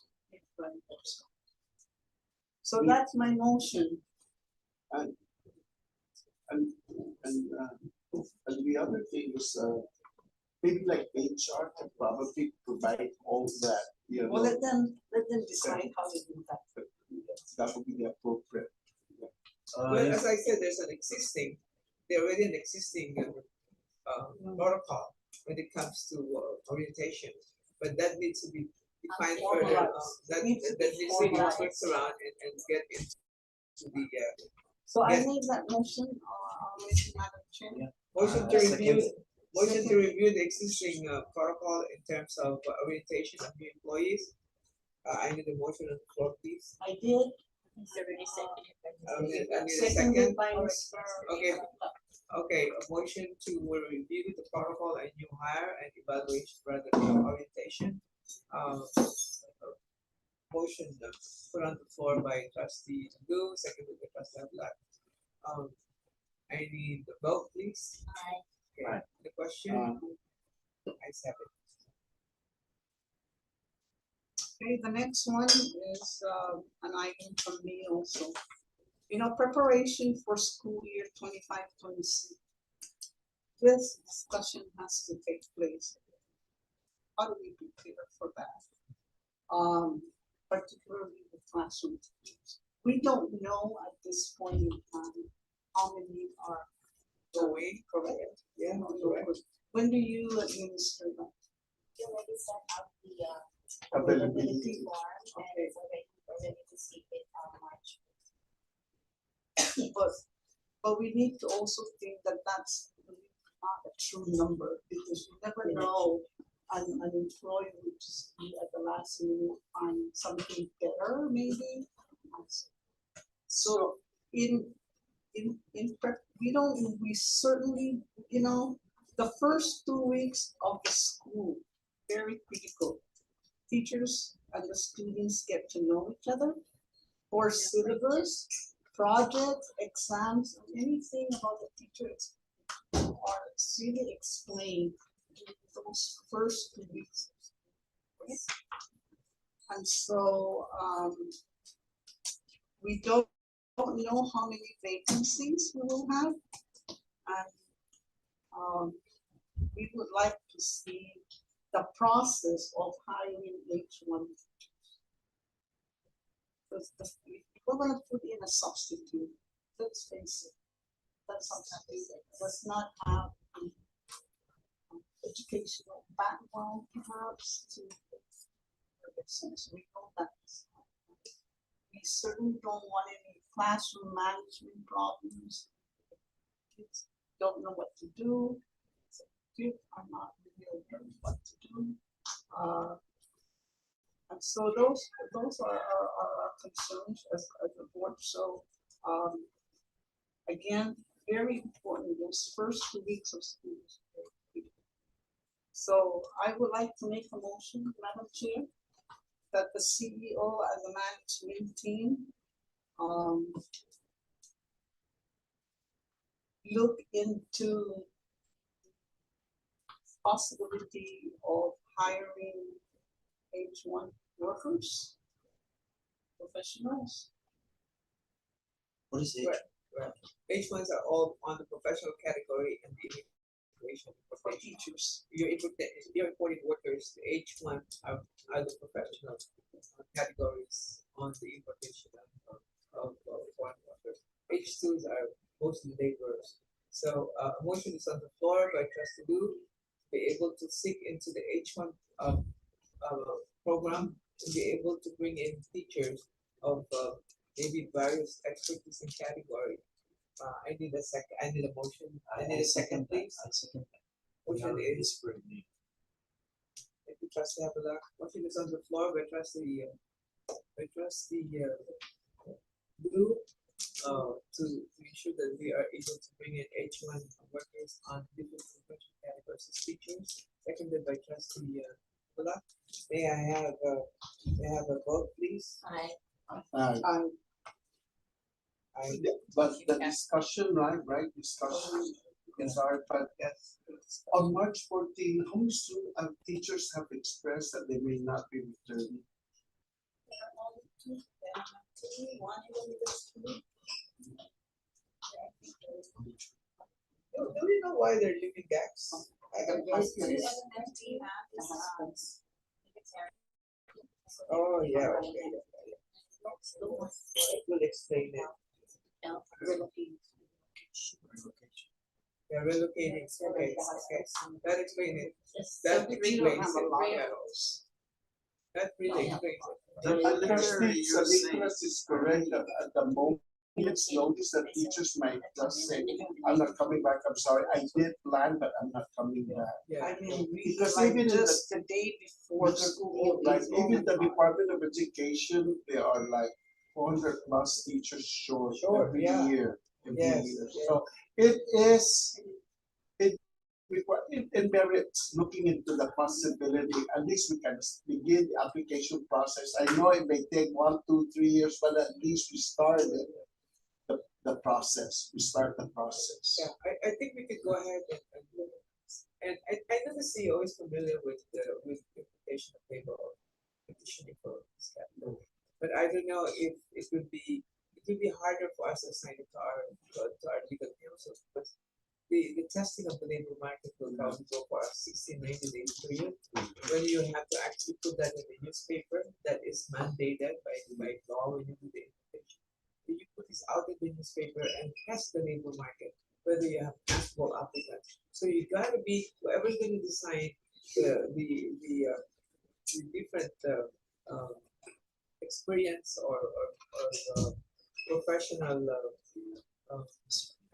So that's my motion. And the other thing is, maybe like HR can probably provide all that, Well, let them decide how to do that. That would be the appropriate. Well, as I said, there's already an existing protocol when it comes to orientation, but that needs to be defined further. That needs to be tweaked around and get into the. So I made that motion, Madam Chair. Motion to review the existing protocol in terms of orientation of new employees. I need a motion on the floor, please. I did. I need a second. Seconded by Mr. Okay, a motion to review the protocol and new hire and evaluation rather than orientation. Motion put on the floor by Trustee Lu, seconded by Trustee Black. I need the vote, please. Aye. Okay, the question. I have it. Okay, the next one is an item from me also. Preparation for school year 25-26. This discussion has to take place. How do we prepare for that? Particularly the classroom teachers. We don't know at this point in time how many are Going, correct? Yeah, correct. When do you administer that? You already set up the Availability. form and Okay. it's already received it on March. But we need to also think that that's not a true number because you never know an employee would just be at the last minute find something better maybe. So in prep, we certainly, the first 2 weeks of the school, very critical. Teachers and the students get to know each other for syllabus, projects, exams, anything about the teachers are really explained in those first 2 weeks. And so we don't know how many vacancies we will have, and we would like to see the process of hiring each one. Because if we're going to put in a substitute, let's face it, that's something that does not have the educational background perhaps to since we know that. We certainly don't want any classroom management problems. Kids don't know what to do. Kids are not really aware of what to do. And so those are our concerns as a board. So again, very important, those first 2 weeks of school. So I would like to make a motion, Madam Chair, that the CEO and the management team look into possibility of hiring H1 workers, professionals? What is it? Right. H1s are all on the professional category and the immigration For teachers. your imported workers, the H1 are the professional categories on the importation of foreign workers. H2s are mostly laborers. So a motion is on the floor by Trustee Lu to be able to seek into the H1 program to be able to bring in teachers of maybe various expertise and category. I need a second. I need a motion. I need a second, please. I second that. Motion is for me. Thank you, Trustee Abdullah. Motion is on the floor by Trustee Blue, to ensure that we are able to bring in H1 workers on different professional categories as teachers. Seconded by Trustee Abdullah. May I have a vote, please? I, But the discussion, right, discussion is our, but on March 14, how many teachers have expressed that they may not be returning? There are only two, one in the middle school. Do we know why they're leaving gaps? I'm curious. Oh, yeah, okay. It will explain it. They're relocating, okay, that explains it. That explains it, yeah. That really explains it. Nicholas is correct that at the moment, it's noticed that teachers might just say, I'm not coming back, I'm sorry, I did plan, but I'm not coming back. Yeah. I mean, we Because like even in just the day before school. Like is even the over. Department of Education, there are like 400 plus teachers short every yeah. year. Yes, So it is, it merits looking into the possibility. At least we can begin the application process. I know it may take 1, 2, 3 years, but at least we started the process. We start the process. Yeah, I think we could go ahead and look at this. And I know the CEO is familiar with the implementation of labor or petitioning for this category. But I don't know if it would be harder for us to assign it to our legal counsel, because the testing of the labor market will probably go for a 60, 90 days period. When you have to actually put that in the newspaper, that is mandated by law when you do the implementation. You put this out in the newspaper and test the labor market, whether you have possible applicants. So you gotta be, whoever's gonna design the different experience or professional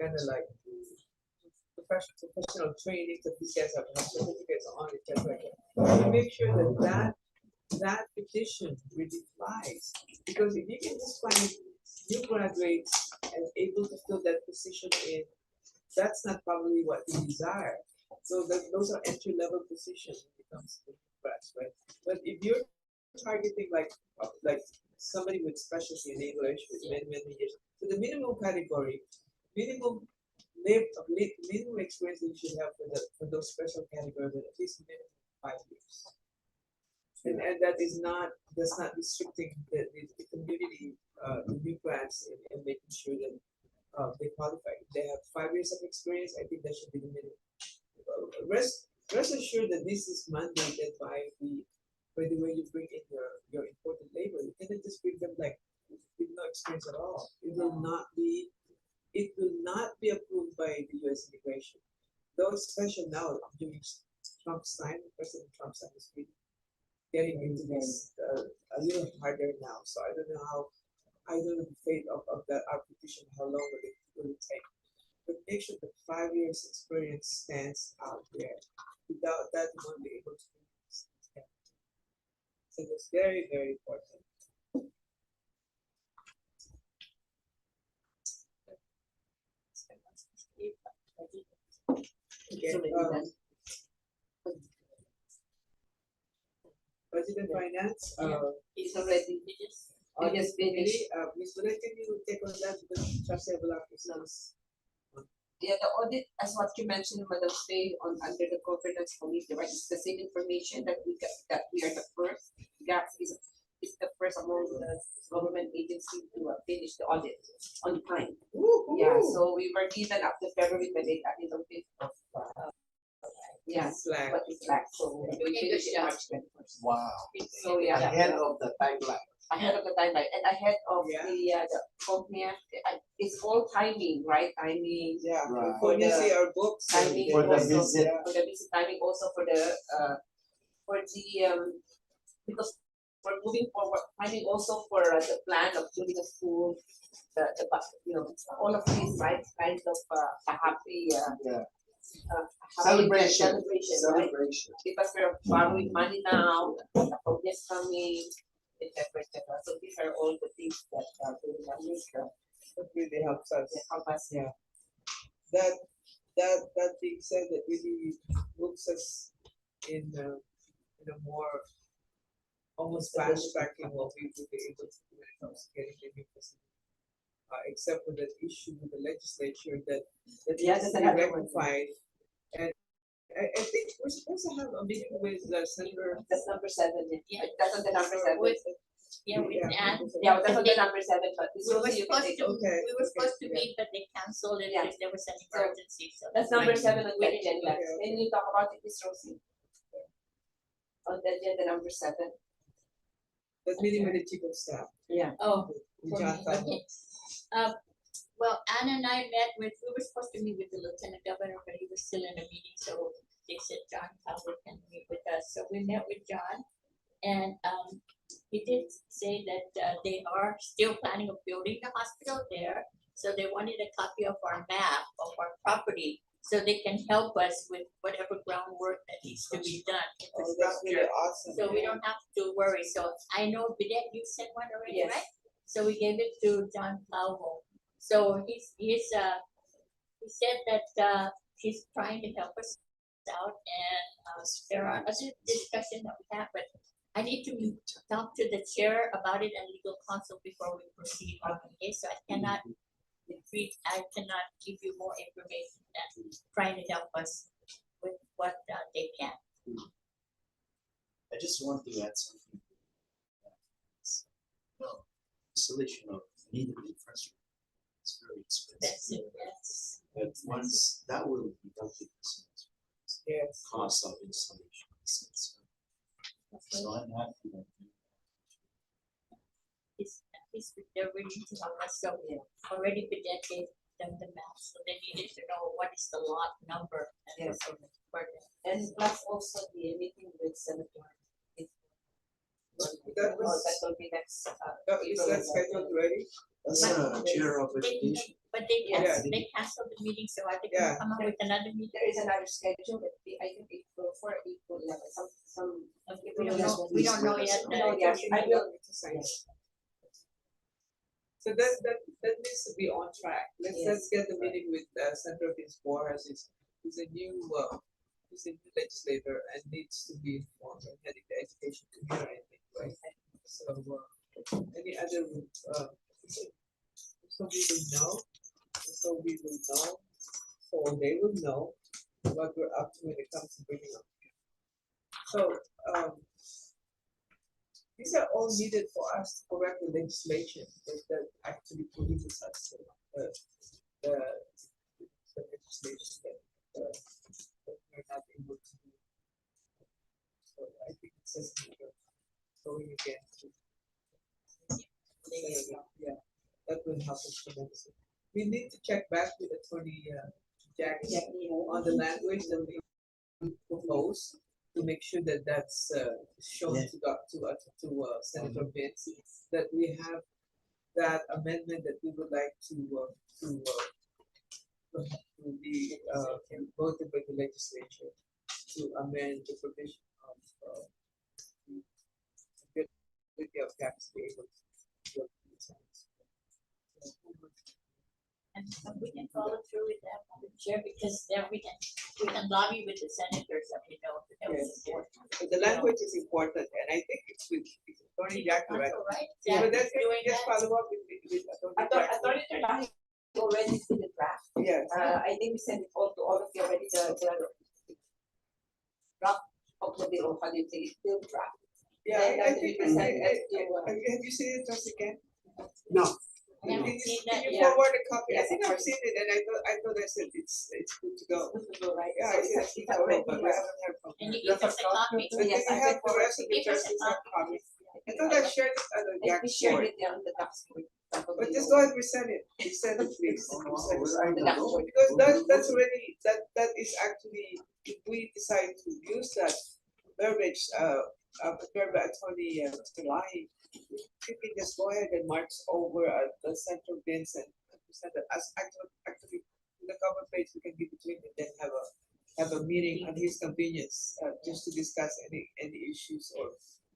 kind of like professional training that these guys have certificates on, etc. To make sure that petition really flies. Because if you can just find new graduates and able to fill that position in, that's not probably what we desire. So those are entry level positions when it comes to grads, right? But if you're targeting like somebody with specialty in English with many years, so the minimum category, minimum experience that you should have for those special categories, at least minimum 5 years. And that is not, that's not restricting the community, the new grads and making sure that they qualify. If they have 5 years of experience, I think that should be the minimum. Rest assured that this is mandated by the way you bring in your imported labor. You cannot just bring them like with no experience at all. It will not be approved by the US immigration. Though it's special now during Trump's time, President Trump's time is really getting into this a little harder now. So I don't know the fate of that application, how long will it take. But make sure that 5 years experience stands out there. Without that, you won't be able to do this. So it's very, very important. Okay, Budget and Finance, It's already finished. Audit just Committee, finished. Ms. Bullet, can you take on that because Trustee Abdullah is yeah, the audit, as what you mentioned, Madam Faye, on under the governance committee, right? It's the same information that we got, that we are the first. GAPS is the first among the government agency to finish the audit on time. Yeah, so we were given up to February 28th, that is on 5th of yeah, Slack. but it's slack, so we finish it March 21st. Wow. So yeah, Ahead of the timeline. ahead of the timeline and ahead of Yeah. the company. It's all timing, right? Timing. Yeah, Right. when you see our books. Timing For the also, visit. for the visit timing, also for the because we're moving forward, timing also for the plan of building a school, you know, all of these, right? Kinds of a happy Yeah. celebration, right? Celebration. Because we're borrowing money now, the progress coming, etc., etc. So these are all the things that will make That really helps us. help us. Yeah. That being said, that really moves us in a more almost fast tracking what we will be able to do when it comes to getting the new facility. Except for that issue with the legislature that Yeah, needs that's to be another one. rectified. And I think we're supposed to have a meeting with Senator. That's number 7. Yeah. That's on the number 7. Yeah, we Yeah. and Yeah, that's on the number 7. But this we were also you can supposed take. to, Okay, we were supposed to okay, meet, but they canceled it Yeah. because there was an emergency, so. That's number why- 7 on the agenda. Okay. Can you talk about it, Ms. Rosie? On the agenda number 7. That meeting with the chief of staff. Yeah. Oh, with for John me, Falco. okay. Well, Anna and I met with, we were supposed to meet with the lieutenant governor, but he was still in a meeting, so they said John Calvert can meet with us. So we met with John, and he did say that they are still planning of building the hospital there. So they wanted a copy of our map of our property, so they can help us with whatever groundwork that needs to be done. Oh, that's really infrastructure. awesome. So we don't have to worry. So I know, Bidet, you sent one already, Yes. right? So we gave it to John Calvo. So he said that he's trying to help us out, and there are other discussion that we have, but I need to talk to the chair about it and legal counsel before we proceed. Okay, so I cannot give you more information than trying to help us with what they can. I just want to add something. No, installation of needed infrastructure is very That's expensive. it, yes. But once that will be deducted, Yes. cost of installation is concerned. So I'm happy that They're willing to help us, so already Bidet gave them the map, so they needed to know what is the lot number. And Yes. for the- And plus also the meeting with Senator. That was- That will be next. Is that scheduled already? that's a chair of They- education. But they Yeah. canceled the meeting, so I think Yeah. we'll come up with another meeting. There is another schedule, but I think April 11. Some. Okay, we don't know, we don't know yet. No, yes, I will. So that needs to be on track. Let's Yes. get the meeting with Senator Vince he's a new legislator and needs to be informed and heading the education committee, I think, right? So any other so we will know, so they will know what we're up to when it comes to bringing up. So these are all needed for us to correct the legislation that actually prohibits us to the legislation that we're not able to do. So I think it's just going against. Yeah, that will help us tremendously. We need to check back with Attorney Jackie on the language that we propose to make sure that that's shown to Senator Vince, that we have that amendment that we would like to be voted by the legislature to amend the provision of the ability of tax to be able to work these times. And we can follow through with that, Madam Chair, because then we can lobby with the senators that we know that was Yes. important. But the language is important, and I think it's with Attorney Jackie, right? That's all right. Yeah, but Jack that's is doing just that. follow up with Attorney Jackie. Attorney Terlahi already see the draft. Yes. I think we sent it all to all of you already, the draft of the bill, how do you say it, bill draft. Yeah, Then I that think, we present it to, have you seen it just again? No, I haven't seen Can that you yet. forward a copy? I Yes, think of I've course. seen it and I thought I said it's good to go. right? Yeah, So I said it's it's good to go, already, but we haven't heard from And her. you give us a copy. But Yes, then I you have read the rest of the Give us a trustees have copy. copies. I thought I shared it on the I think GAC we shared board. it on the docs board. But just go ahead and resend it. Resend it, please. Oh, Resend it. where I The will docs go. board. Because that's already, that is actually, if we decide to use that verbiage, prepared by Attorney Telahi, you can just go ahead and march over at the central bins and present it as actually, in the cover page, we can give it to him and then have a meeting at his convenience, just to discuss any issues or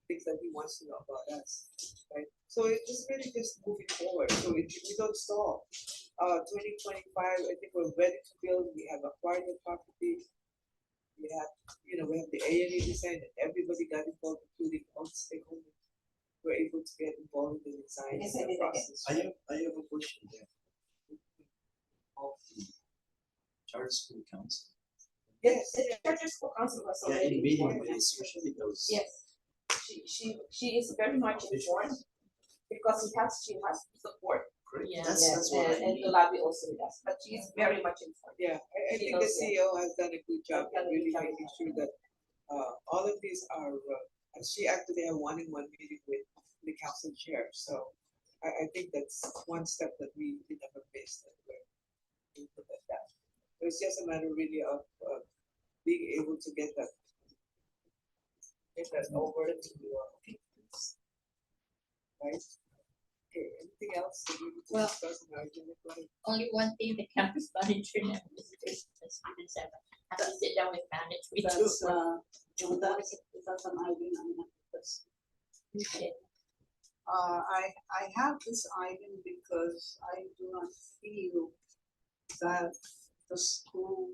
things that he wants to know about us, right? So it's just really just moving forward, so we don't stall. 2025, I think we're ready to build, we have acquired the property, we have, we have the A&E design, and everybody got involved, including all the stakeholders. We're able to get involved in the design Yes, I and the did again. process. I have a question there. Of the charter school council. Yes, the charter school council was Yeah, already in meeting informed. with usually those. Yes, she is very much informed because she has support. Great. Yeah. That's what I And need. to lobby also with us, but she is very much informed. Yeah, I She think the knows, yeah. CEO has done a good job Done a of good really job. making sure that all of these are, and she actually had one-on-one meeting with the council chair, so I think that's one step that we never missed, and we put that. It's just a matter really of being able to get that over to right? Okay, anything else that we need to Well, discuss in our agenda? Go ahead. Only one thing, the campus manager and visitors and students have to sit down with management too. That's, that's an item I'm not interested. Okay. I have this item because I do not feel that the school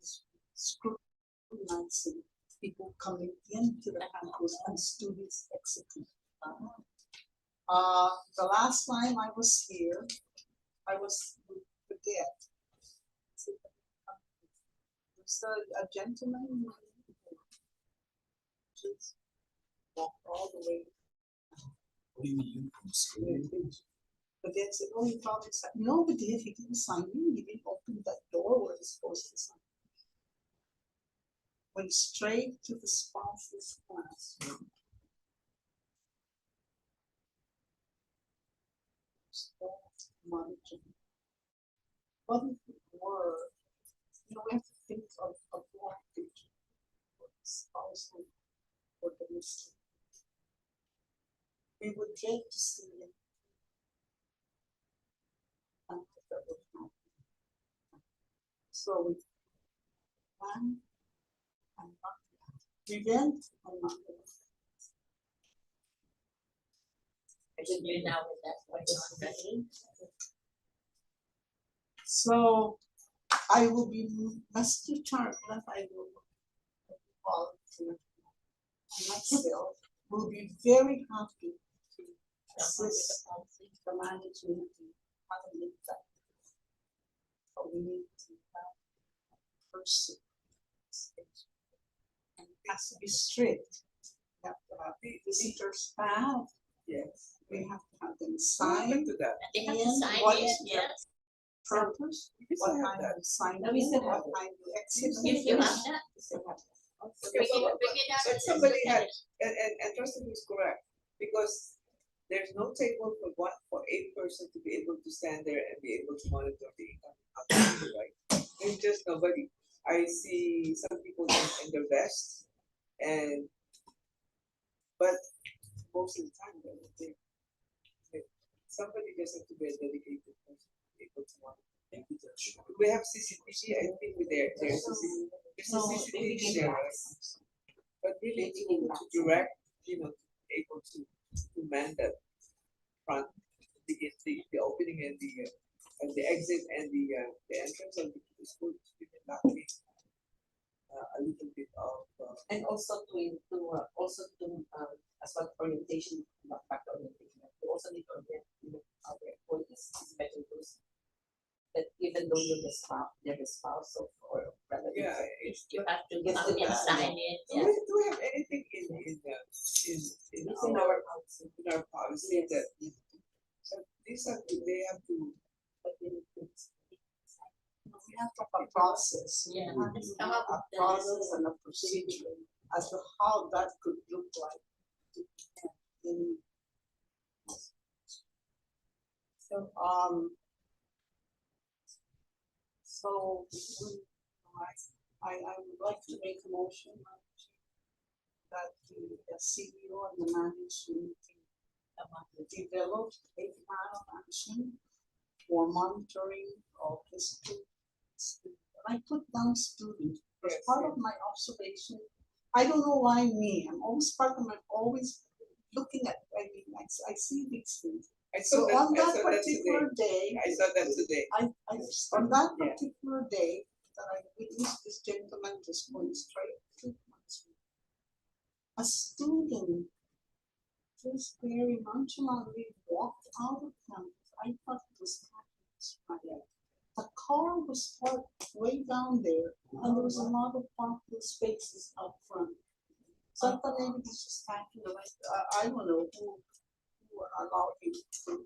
is scrutinizing people coming into the campus and students exiting. The last time I was here, I was with the dead. There's a gentleman who just walked all the way. What do you mean you from school? But then said, oh, you probably signed. No, but he didn't sign in. He didn't open that door where he's supposed to sign. Went straight to the spouse's classroom. Monitoring. What if it were, we have to think of what picture for the spousal or the mystery. We would get to see it. And that would happen. So we plan and not prevent and not I should do now with that going on, President. So I will be Master Charlotte, I will volunteer myself, will be very happy to assist the management to have an impact. But we need to have a person. And it has to be strict. We have to have the visitors staff, Yes. we have to have them What sign. happened to that? They have to And sign what in, is their yes. purpose, We what still have kind that. of sign, No, we still have what kind of exit. You still have that? Okay, Bring it out. but and somebody look at had, it. and Justin is correct, because there's no table for 8 person to be able to stand there and be able to monitor the income, right? There's just nobody. I see some people in their vests, but most of the time they're somebody just has to be a dedicated person to be able to monitor. We have CCTV, I think there's a CCTV there, right? But really to direct, able to man that front, the opening and the exit and the entrance of the school, that be a little bit of. And also as well orientation, not back orientation, we also need to orient our employees, especially those that even though you're they're the spouse of or relative. Yeah, You have to Yes, come they and are. sign it. do we have anything in It's in our policy. policy that these are, they have to, We have to have a process. We Yeah, have let's to come have up a with the- process and a procedure as to how that could look like. in- So, So, I would like to make a motion that the CEO and the management team develop a plan of action for monitoring of the students. And I put down students, as Yes, part of my observation. I don't know why me, I'm always always looking at, I see these things. I So saw on that, I that saw that today. particular day, I saw that today. on that Yeah. particular day, that I witnessed this gentleman just going straight to my school. A student just very nonchalantly walked out of campus. I thought it was happening. The car was parked way down there, and there was a lot of parking spaces out front. So I thought maybe he's just hacking away. I don't know who allowed him to.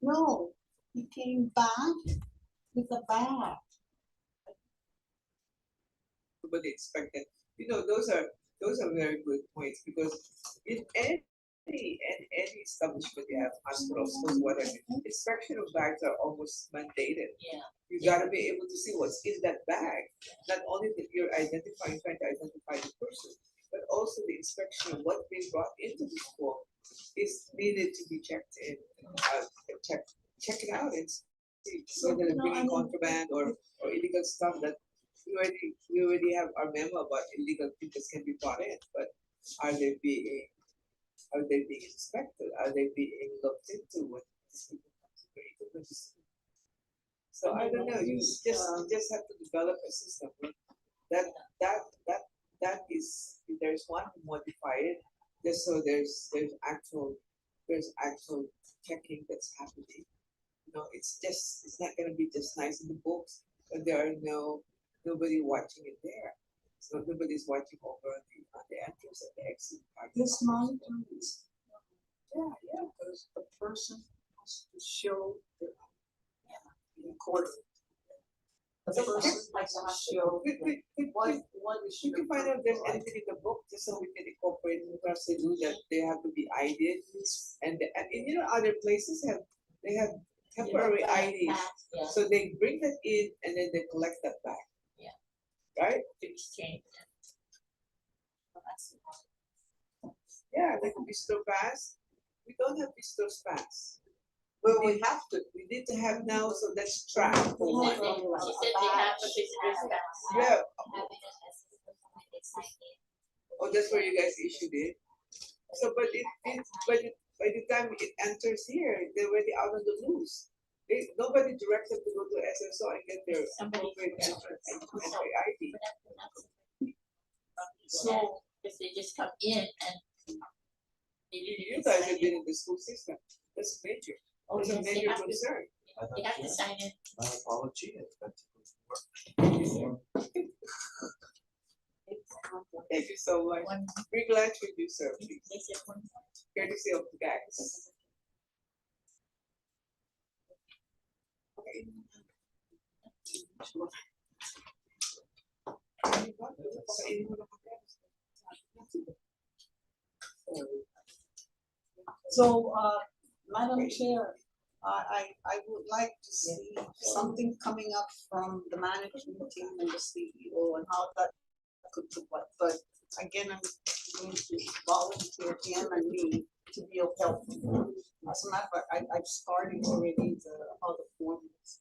No, he came back with a bag. Nobody expected. You know, those are very good points because in any establishment you have hospitals, schools, whatever, inspection of bags are almost mandated. yeah, You gotta be able to see what's in that bag. Not only that you're identifying, trying to identify the person, but also the inspection of what's being brought into the school is needed to be checked in, check it out and see So, whether you they're know, bringing I mean, contraband or illegal stuff that we already have our memo about illegal things that can be brought in, but are they being inspected? Are they being looked into when these people come to the agency? So I don't know. You just have to develop a system that that is, if there's one, modify it just so there's actual checking that's happening. You know, it's not gonna be just nice in the books, but there are nobody watching it there. So nobody's watching over on the entrance and the exit. this monitoring is, Yeah. because the person has to show the recorder. The So person check- has to show what is You your can find out if there's protocol. anything in the book, just so we can incorporate in terms they do that they have to be ID'd. And you know, other places they have temporary IDs. yeah, So they bring that in and then they collect that back. Yeah. Right? to exchange them. So that's- Yeah, like Bistro Pass. We don't have Bistro Pass. Well, we have to. We need to have now, so that's track. She said they have a business pass. Yeah. Having it as a document, they sign it. Oh, that's where you guys issued it. So, but by the time it enters here, they're already out on the loose. Nobody directs them to go to SSO and get their Somebody- appropriate entrance and entry ID. So, if they just come in and. they didn't You even guys sign have it. been in the school system. That's major. Oh, That's a yes, they major have to, concern. they have to sign it. My apology, I've got to go to work. Thank you so much. One, Bring lunch with you, sir, please. they said one. Courtesy of the guys. So, Madam Chair, I would like to see something coming up from the management team and the CEO and how that could look like. But again, I'm going to volunteer him and me to be of help. As a matter of fact, I've started already how the form is.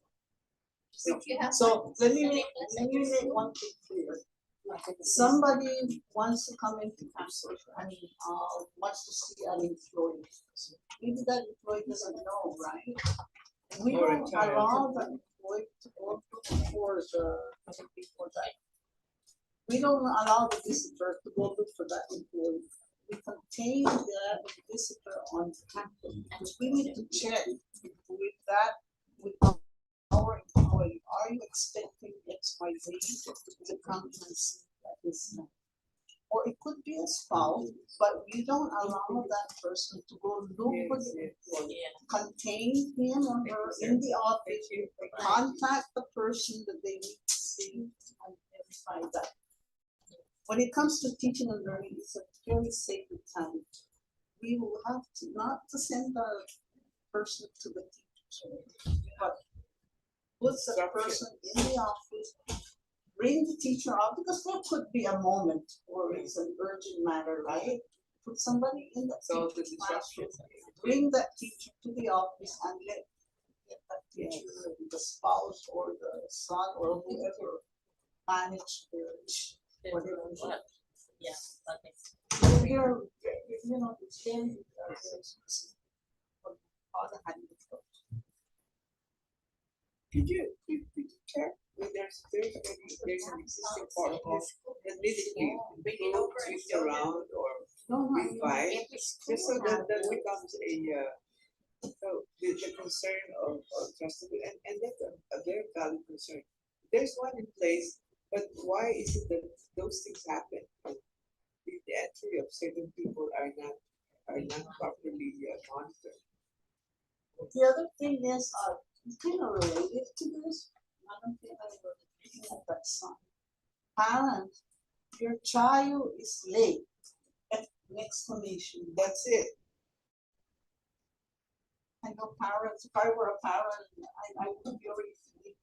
If you have So one, let me send make, it, let's let me just- make one thing clear. Somebody wants to come into council, wants to see an employee. Maybe that employee doesn't know, right? We Or a don't child. allow the employee to go before that. We don't allow the visitor to go look for that employee. We contain the visitor on campus, because we need to check with that, with going, are you expecting X, Y, Z to come and see at this time? Or it could be a spouse, but you don't allow that person to go look for the employee. Contain him or her in the office, contact the person that they need to see and verify that. When it comes to teaching and learning, it's a very sacred time. We will have to, not to send the person to the teacher, but put the person in the office, bring the teacher out, because there could be a moment where it's an urgent matter, right? Put somebody in the So the teacher's classroom, disruption. bring that teacher to the office and let that teacher, the spouse or the son or whoever manage their whatever. Yeah, okay. Here, you know, it's very, how to handle it. Could you check if there's an existing protocol that needed to be improved, switched around, or No, no, revised, just so that that becomes a, so the concern of trustable, and that's a very valid concern. There's one in place, but why is it that those things happen? The entry of certain people are not properly monitored. the other thing is, kind of related to this, I don't think I was looking at that sign. Parents, your child is late, exclamation. That's it. I know parents, if I were a parent, I would be already feeling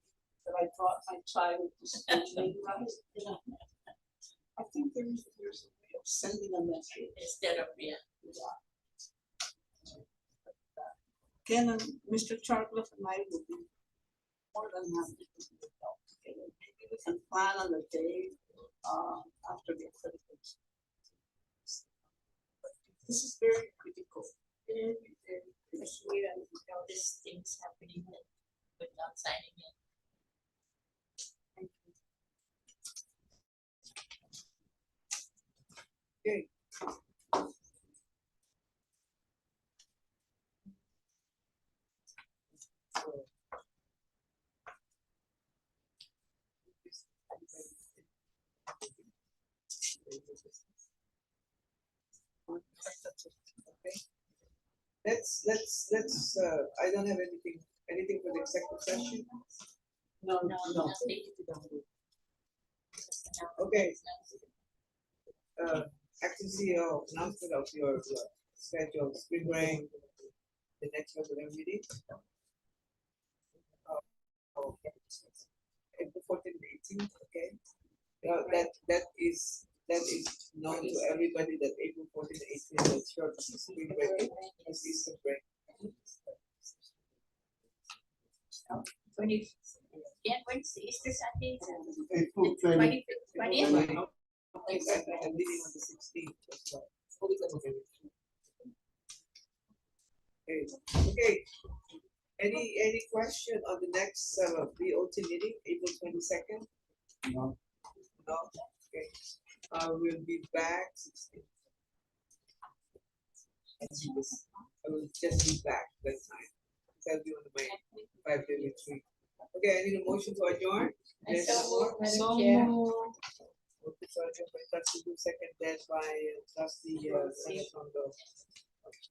that I brought my child to school late, right? I think there's a way of sending a message. Instead of, yeah. Ken and Mr. Charcliffe and I will be more than happy to do it all together. Maybe we can plan on the day, after the accreditation. But this is very critical, very, very critical. Especially when we notice things happening without signing in. Thank you. Okay. Okay. Let's, I don't have anything for the executive session. No, No, no. nothing. Okay. Acting CEO, announcement of your schedule, spring break, the next regular meeting. April 14th and 18th, okay? That is known to everybody that April 14th and 18th is short spring break, is Easter break. 20, yeah, Wednesday, Easter Sunday. April 20. 20th. I'm leaving on the 16th as well. Okay. Any question on the next BOT meeting, April 22nd? No. No? Okay. We'll be back 16th. I will just be back that time. I'll be on my 5-day retreat. Okay, I need a motion to adjourn. And Yes. so, Madam So Chair. moved. Okay, so I have my trustee, second, by trustee, Senator Tondo.